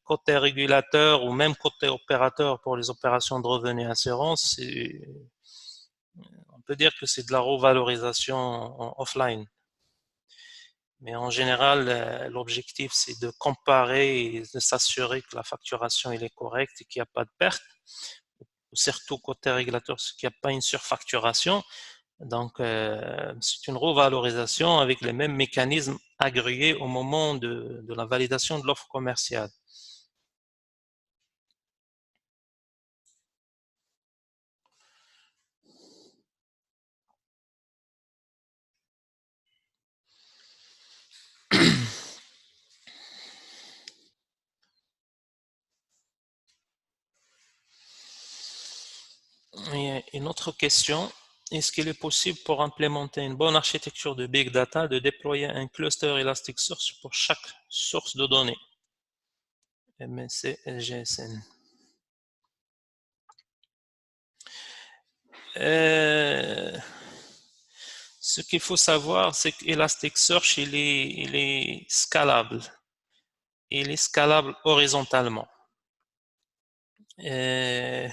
Speaker 1: Côté régulateur ou même côté opérateur pour les opérations de revenus assurance, on peut dire que c'est de la revalorisation en offline. Mais en général, l'objectif, c'est de comparer et de s'assurer que la facturation elle est correcte et qu'il n'y a pas de perte. Surtout côté régulateur, qu'il n'y a pas une surfacturation. Donc, c'est une revalorisation avec les mêmes mécanismes agréés au moment de la validation de l'offre commerciale. Et une autre question, est-ce qu'il est possible pour implémenter une bonne architecture de Big Data de déployer un cluster Elasticsearch pour chaque source de données? MSC, SGSN. Ce qu'il faut savoir, c'est qu'Elasticsearch, il est scalable. Il est scalable horizontalement. Euh,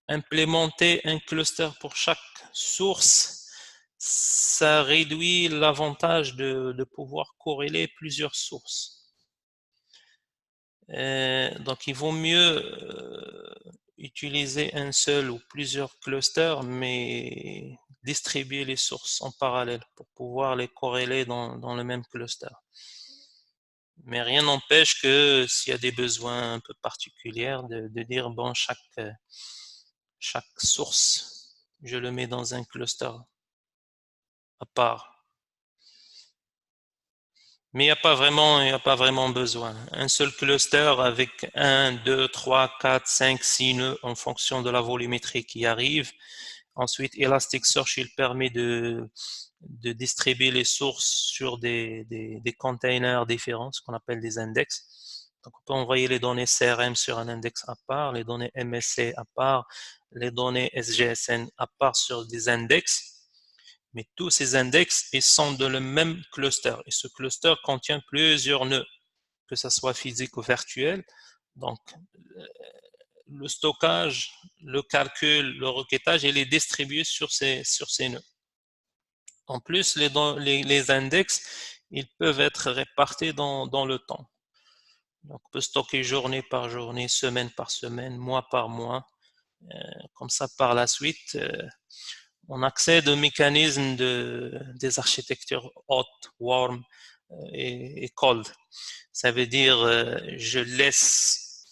Speaker 1: Implémenter un cluster pour chaque source, ça réduit l'avantage de pouvoir corréler plusieurs sources. Donc, il vaut mieux utiliser un seul ou plusieurs clusters, mais distribuer les sources en parallèle pour pouvoir les corréler dans le même cluster. Mais rien n'empêche que s'il y a des besoins un peu particuliers, de dire, bon, chaque source, je le mets dans un cluster à part. Mais il n'y a pas vraiment besoin. Un seul cluster avec 1, 2, 3, 4, 5, 6 nœuds en fonction de la volumétrie qui arrive. Ensuite, Elasticsearch, il permet de distribuer les sources sur des containers différents, ce qu'on appelle des index. Donc, on peut envoyer les données CRM sur un index à part, les données MSC à part, les données SGSN à part sur des index. Mais tous ces index, ils sont dans le même cluster. Et ce cluster contient plusieurs nœuds, que ce soit physique ou virtuel. Donc, le stockage, le calcul, le requêtage, il est distribué sur ces nœuds. En plus, les index, ils peuvent être répartis dans le temps. Donc, on peut stocker journée par journée, semaine par semaine, mois par mois. Comme ça, par la suite, on accède au mécanisme des architectures hot, warm et cold. Ça veut dire je laisse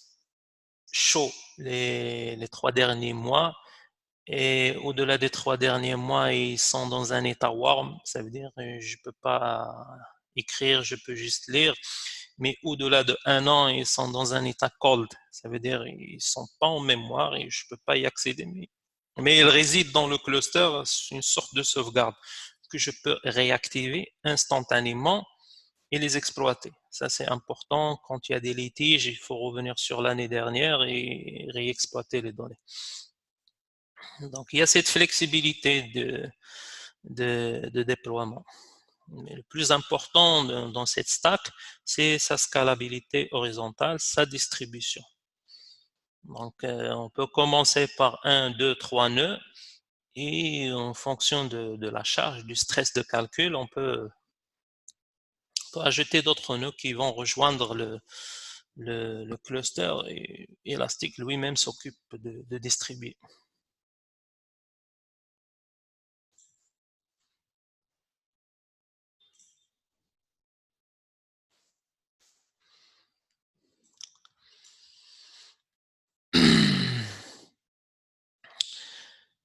Speaker 1: chaud les 3 derniers mois. Et au-delà des 3 derniers mois, ils sont dans un état warm, ça veut dire je peux pas écrire, je peux juste lire. Mais au-delà de 1 an, ils sont dans un état cold, ça veut dire ils sont pas en mémoire et je peux pas y accéder. Mais ils résident dans le cluster, c'est une sorte de sauvegarde que je peux réactiver instantanément et les exploiter. Ça, c'est important. Quand il y a des litiges, il faut revenir sur l'année dernière et réexploiter les données. Donc, il y a cette flexibilité de déploiement. Mais le plus important dans cette stack, c'est sa scalabilité horizontale, sa distribution. Donc, on peut commencer par 1, 2, 3 nœuds et en fonction de la charge, du stress de calcul, on peut ajouter d'autres nœuds qui vont rejoindre le cluster et Elastic lui-même s'occupe de distribuer.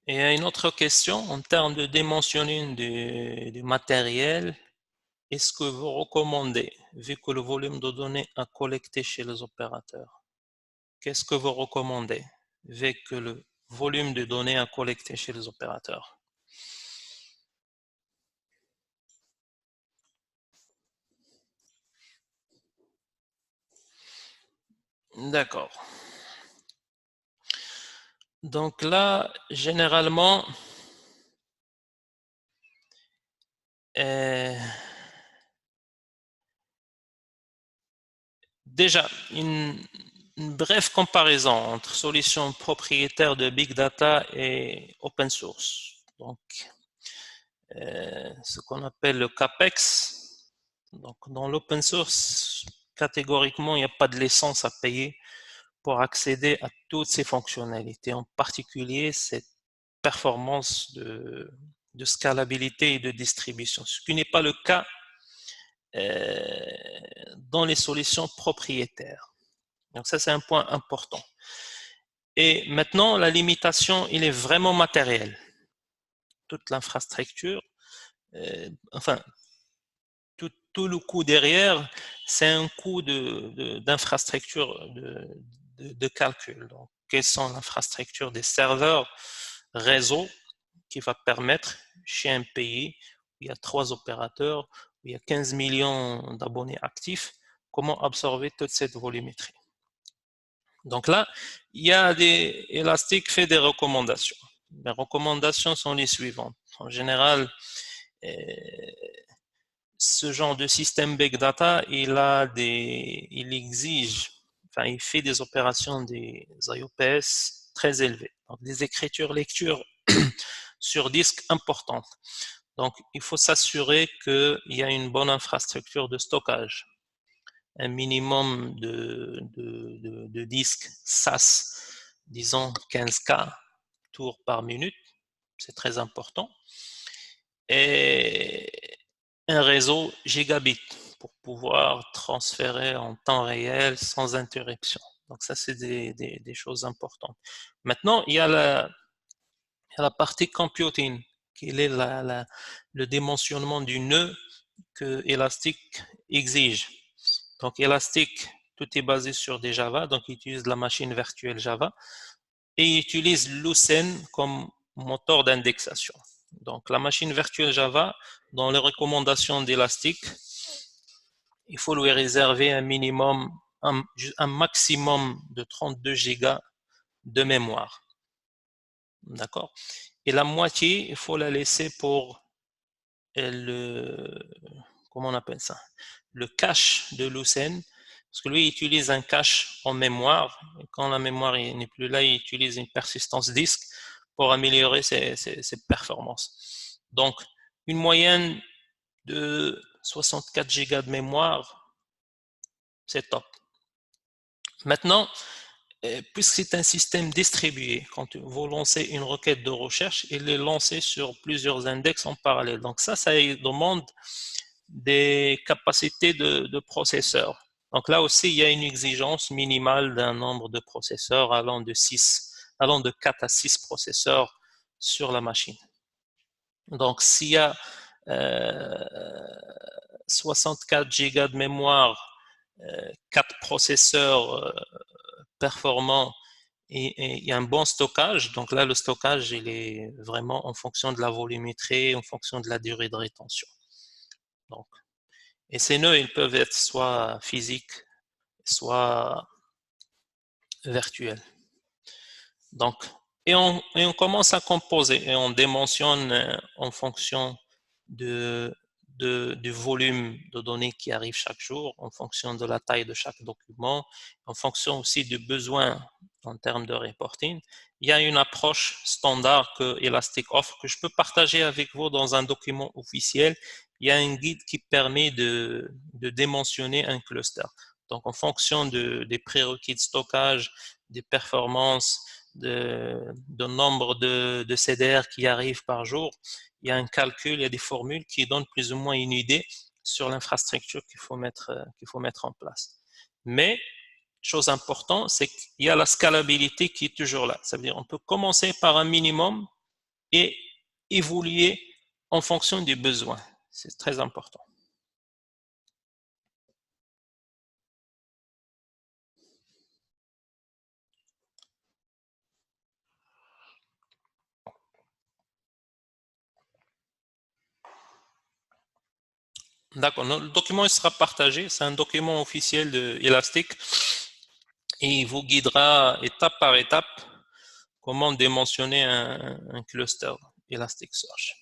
Speaker 1: Et une autre question, en termes de dimensionning du matériel, est-ce que vous recommandez, vu que le volume de données à collecter chez les opérateurs, qu'est-ce que vous recommandez, vu que le volume de données à collecter chez les opérateurs? D'accord. Donc là, généralement, euh, déjà, une brève comparaison entre solutions propriétaires de Big Data et open source. Donc, ce qu'on appelle le CAPEX. Donc, dans l'open source, catégoriquement, il n'y a pas de licence à payer pour accéder à toutes ces fonctionnalités, en particulier cette performance de scalabilité et de distribution, ce qui n'est pas le cas dans les solutions propriétaires. Donc ça, c'est un point important. Et maintenant, la limitation, il est vraiment matériel. Toute l'infrastructure, enfin, tout le coût derrière, c'est un coût d'infrastructure de calcul. Donc, quelles sont l'infrastructure des serveurs réseau qui va permettre chez un pays où il y a 3 opérateurs, où il y a 15 millions d'abonnés actifs, comment absorber toute cette volumétrie. Donc là, il y a Elastic fait des recommandations. Les recommandations sont les suivantes. En général, ce genre de système big data, il exige, enfin, il fait des opérations des IOPS très élevées. Donc, des écritures-lectures sur disque importantes. Donc, il faut s'assurer qu'il y a une bonne infrastructure de stockage, un minimum de disques SAS, disons 15K tours par minute, c'est très important, et un réseau gigabit pour pouvoir transférer en temps réel sans interruption. Donc ça, c'est des choses importantes. Maintenant, il y a la partie computing, qui est le dimensionnement du nœud que Elastic exige. Donc Elastic, tout est basé sur des Java, donc il utilise la machine virtuelle Java et il utilise Lucene comme moteur d'indexation. Donc la machine virtuelle Java, dans les recommandations d'Elastic, il faut lui réserver un minimum, un maximum de 32 gigas de mémoire. D'accord? Et la moitié, il faut la laisser pour le, comment on appelle ça? Le cache de Lucene, parce que lui, il utilise un cache en mémoire. Et quand la mémoire n'est plus là, il utilise une persistance disque pour améliorer ses performances. Donc, une moyenne de 64 gigas de mémoire, c'est top. Maintenant, puisque c'est un système distribué, quand vous lancez une requête de recherche, il est lancé sur plusieurs index en parallèle. Donc ça demande des capacités de processeur. Donc là aussi, il y a une exigence minimale d'un nombre de processeurs allant de 4 à 6 processeurs sur la machine. Donc s'il y a 64 Go de mémoire, 4 processeurs performants et un bon stockage, donc là le stockage il est vraiment en fonction de la volumétrie, en fonction de la durée de rétention. Donc, et ces nœuds ils peuvent être soit physiques, soit virtuels. Donc, et on commence à composer et on dimensionne en fonction de, du volume de données qui arrive chaque jour, en fonction de la taille de chaque document, en fonction aussi du besoin en termes de reporting. Il y a une approche standard que Elastic offre que je peux partager avec vous dans un document officiel. Il y a un guide qui permet de dimensionner un cluster. Donc, en fonction des prérequis de stockage, des performances, de nombre de CDR qui arrivent par jour, il y a un calcul, il y a des formules qui donnent plus ou moins une idée sur l'infrastructure qu'il faut mettre en place. Mais, chose importante, c'est qu'il y a la scalabilité qui est toujours là. Ça veut dire qu'on peut commencer par un minimum et évoluer en fonction des besoins. C'est très important. D'accord. Le document il sera partagé. C'est un document officiel de Elastic et il vous guidera étape par étape comment dimensionner un cluster Elasticsearch.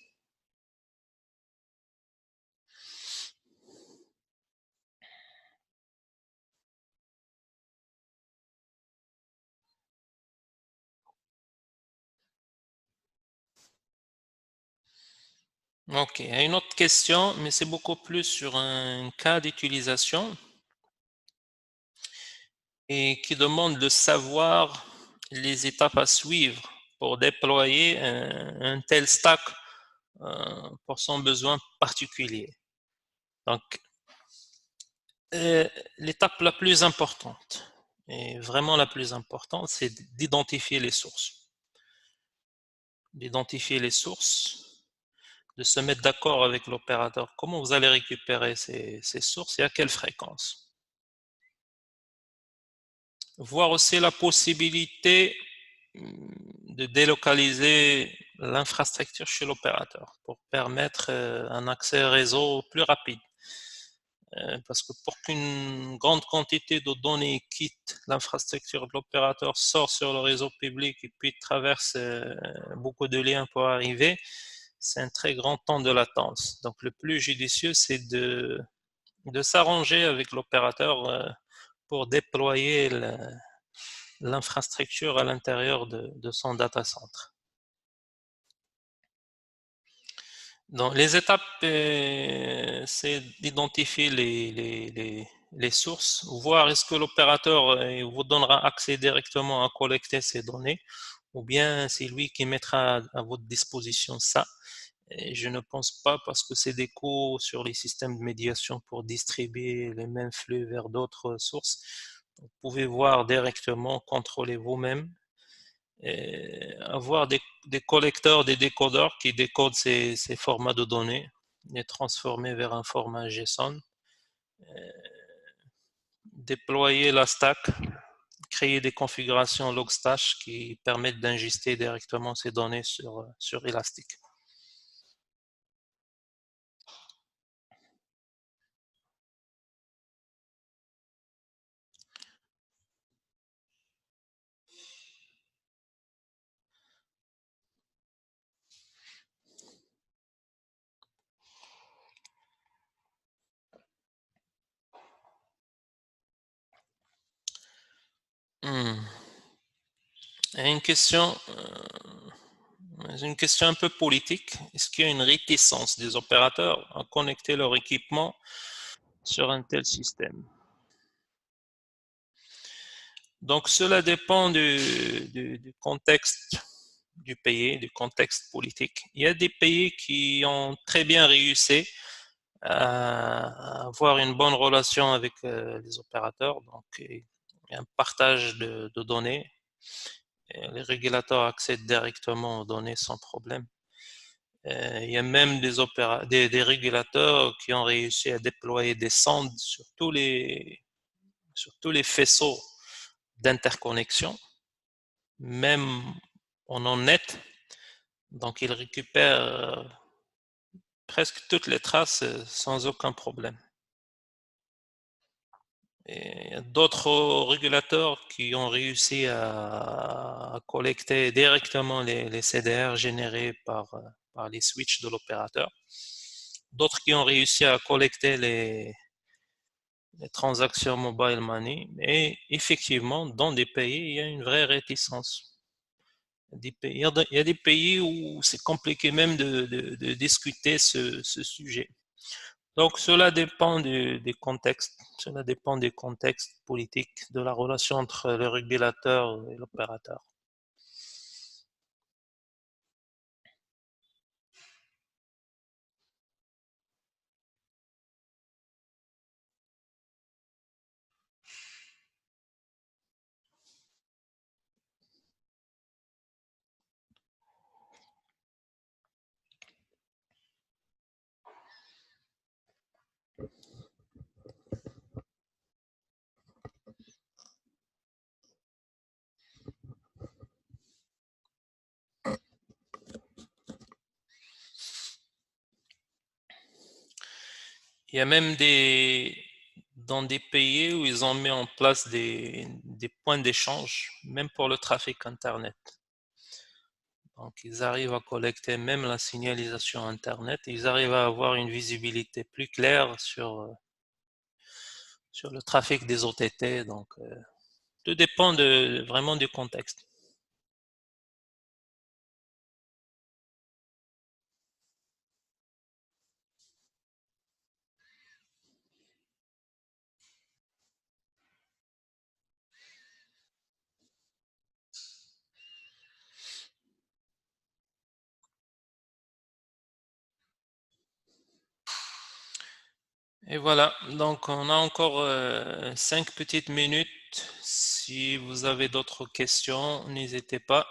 Speaker 1: Ok, il y a une autre question, mais c'est beaucoup plus sur un cas d'utilisation et qui demande de savoir les étapes à suivre pour déployer un tel stack pour son besoin particulier. Donc, l'étape la plus importante, et vraiment la plus importante, c'est d'identifier les sources. D'identifier les sources, de se mettre d'accord avec l'opérateur. Comment vous allez récupérer ces sources et à quelle fréquence? Voir aussi la possibilité de délocaliser l'infrastructure chez l'opérateur pour permettre un accès réseau plus rapide. Parce que pour qu'une grande quantité de données quitte l'infrastructure de l'opérateur, sort sur le réseau public et puis traverse beaucoup de liens pour arriver, c'est un très grand temps de latence. Donc le plus judicieux, c'est de s'arranger avec l'opérateur pour déployer l'infrastructure à l'intérieur de son data center. Donc, les étapes, c'est d'identifier les sources, voir est-ce que l'opérateur vous donnera accès directement à collecter ces données, ou bien c'est lui qui mettra à votre disposition ça. Et je ne pense pas parce que c'est des coûts sur les systèmes de médiation pour distribuer les mêmes flux vers d'autres sources. Vous pouvez voir directement, contrôler vous-même et avoir des collecteurs, des décodeurs qui décodent ces formats de données, les transformer vers un format JSON, déployer la stack, créer des configurations Logstash qui permettent d'injecter directement ces données sur Elastic. Et une question un peu politique. Est-ce qu'il y a une réticence des opérateurs à connecter leur équipement sur un tel système? Donc, cela dépend du contexte du pays, du contexte politique. Il y a des pays qui ont très bien réussi avoir une bonne relation avec les opérateurs, donc un partage de données. Et les régulateurs accèdent directement aux données sans problème. Il y a même des régulateurs qui ont réussi à déployer des sondes sur tous les faisceaux d'interconnexion, même en net. Donc, ils récupèrent presque toutes les traces sans aucun problème. Et il y a d'autres régulateurs qui ont réussi à collecter directement les CDR générés par les switches de l'opérateur. D'autres qui ont réussi à collecter les transactions mobile money. Et effectivement, dans des pays, il y a une vraie réticence. Il y a des pays où c'est compliqué même de discuter ce sujet. Donc, cela dépend des contextes. Cela dépend des contextes politiques, de la relation entre le régulateur et l'opérateur. Il y a même dans des pays où ils ont mis en place des points d'échange, même pour le trafic Internet. Donc, ils arrivent à collecter même la signalisation Internet. Ils arrivent à avoir une visibilité plus claire sur le trafic des OTT. Donc, tout dépend vraiment du contexte. Et voilà, donc on a encore 5 petites minutes. Si vous avez d'autres questions, n'hésitez pas.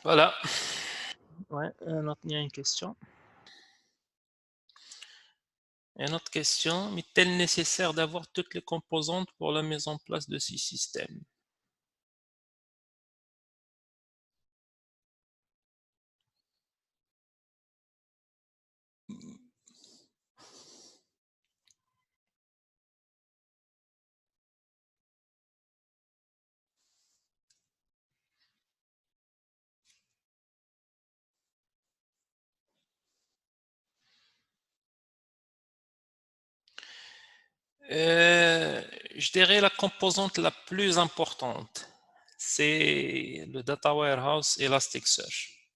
Speaker 1: Voilà. Ouais, il y a une question. Une autre question, mais est-il nécessaire d'avoir toutes les composantes pour la mise en place de ces systèmes? Euh, je dirais la composante la plus importante, c'est le Data Warehouse Elasticsearch.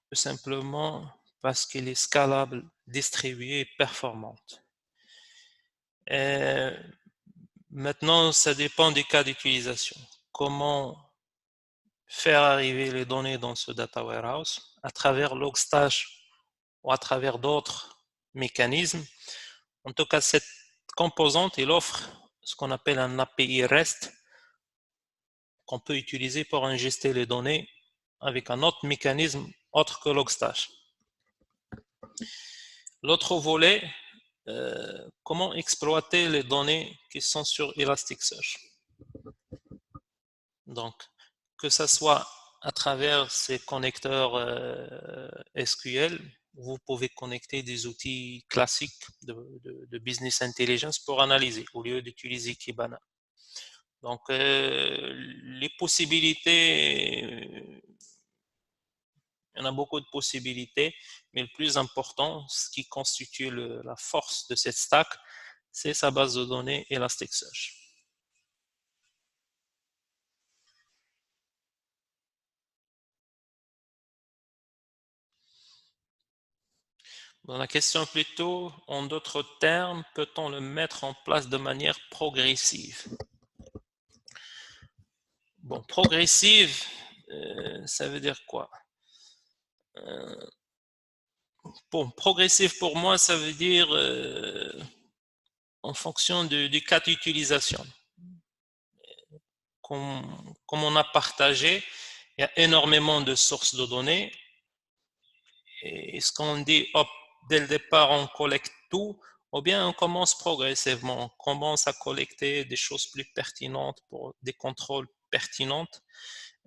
Speaker 1: Tout simplement parce qu'il est scalable, distribué et performante. Euh, Maintenant, ça dépend des cas d'utilisation. Comment faire arriver les données dans ce data warehouse à travers Logstash ou à travers d'autres mécanismes. En tout cas, cette composante, il offre ce qu'on appelle un API REST qu'on peut utiliser pour ingester les données avec un autre mécanisme autre que Logstash. L'autre volet, comment exploiter les données qui sont sur Elasticsearch. Donc, que ce soit à travers ces connecteurs SQL, vous pouvez connecter des outils classiques de business intelligence pour analyser au lieu d'utiliser Kibana. Donc, les possibilités Il y en a beaucoup de possibilités, mais le plus important, ce qui constitue la force de cette stack, c'est sa base de données Elasticsearch. Dans la question plutôt, en d'autres termes, peut-on le mettre en place de manière progressive? Bon, progressive, ça veut dire quoi? Bon, progressif pour moi, ça veut dire en fonction du cas d'utilisation. Comme on a partagé, il y a énormément de sources de données. Et ce qu'on dit, hop, dès le départ, on collecte tout, ou bien on commence progressivement, on commence à collecter des choses plus pertinentes pour des contrôles pertinents.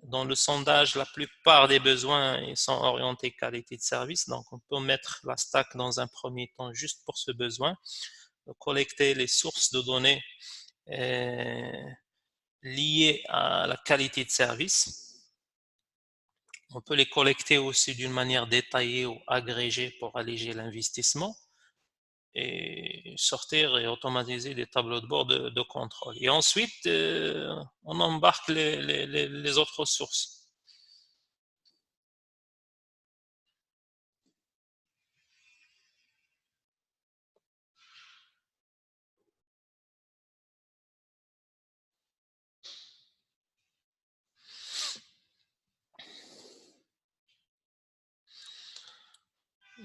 Speaker 1: Dans le sondage, la plupart des besoins ils sont orientés qualité de service, donc on peut mettre la stack dans un premier temps juste pour ce besoin, collecter les sources de données liées à la qualité de service. On peut les collecter aussi d'une manière détaillée ou agrégée pour alléger l'investissement et sortir et automatiser des tableaux de bord de contrôle. Et ensuite, on embarque les autres sources.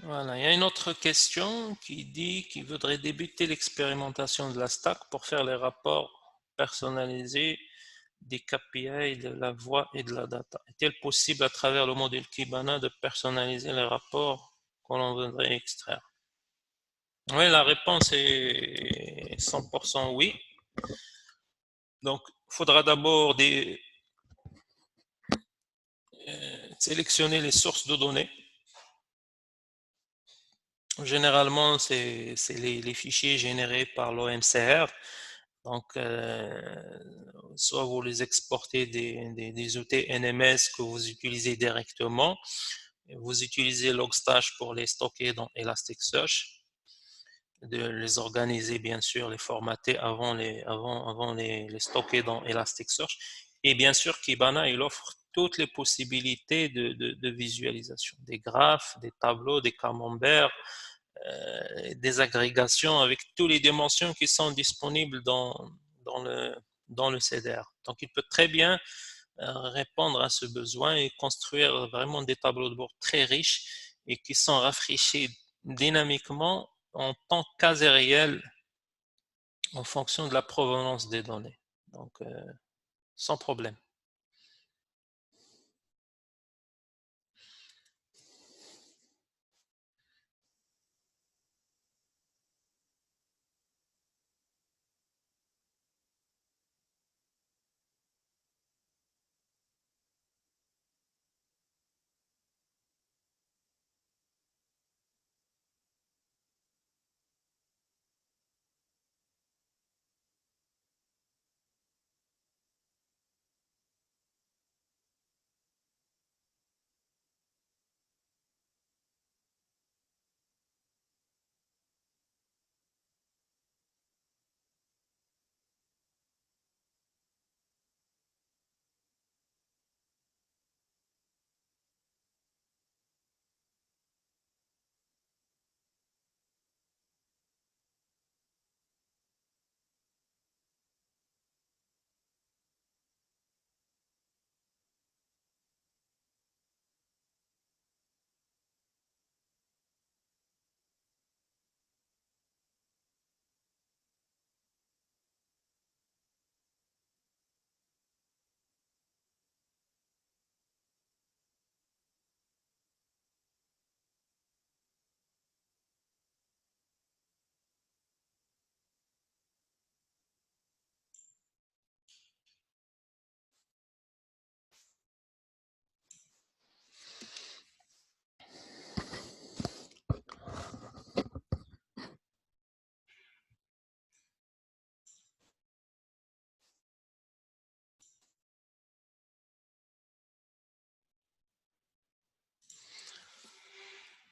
Speaker 1: Voilà, il y a une autre question qui dit qu'il voudrait débuter l'expérimentation de la stack pour faire les rapports personnalisés des KPI, de la voix et de la data. Est-il possible à travers le module Kibana de personnaliser les rapports que l'on voudrait extraire? Oui, la réponse est 100% oui. Donc, il faudra d'abord sélectionner les sources de données. Généralement, c'est les fichiers générés par l'OMCR. Donc, soit vous les exportez des outils NMS que vous utilisez directement, vous utilisez Logstash pour les stocker dans Elasticsearch, de les organiser bien sûr, les formater avant les stocker dans Elasticsearch. Et bien sûr, Kibana, il offre toutes les possibilités de visualisation, des graphes, des tableaux, des camemberts, des agrégations avec toutes les dimensions qui sont disponibles dans le, dans le CDR. Donc, il peut très bien répondre à ce besoin et construire vraiment des tableaux de bord très riches et qui sont rafraîchis dynamiquement en temps quasi réel en fonction de la provenance des données. Donc, sans problème.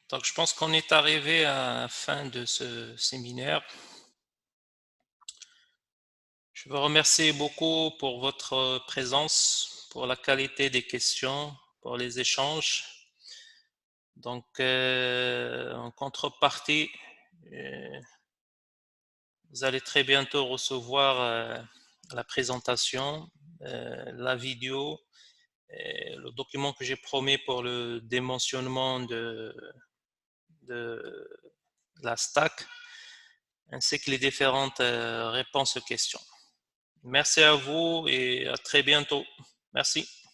Speaker 1: Donc, je pense qu'on est arrivé à la fin de ce séminaire. Je vous remercie beaucoup pour votre présence, pour la qualité des questions, pour les échanges. Donc, en contrepartie, vous allez très bientôt recevoir la présentation, la vidéo, le document que j'ai promis pour le démentionnement de la stack, ainsi que les différentes réponses aux questions. Merci à vous et à très bientôt. Merci.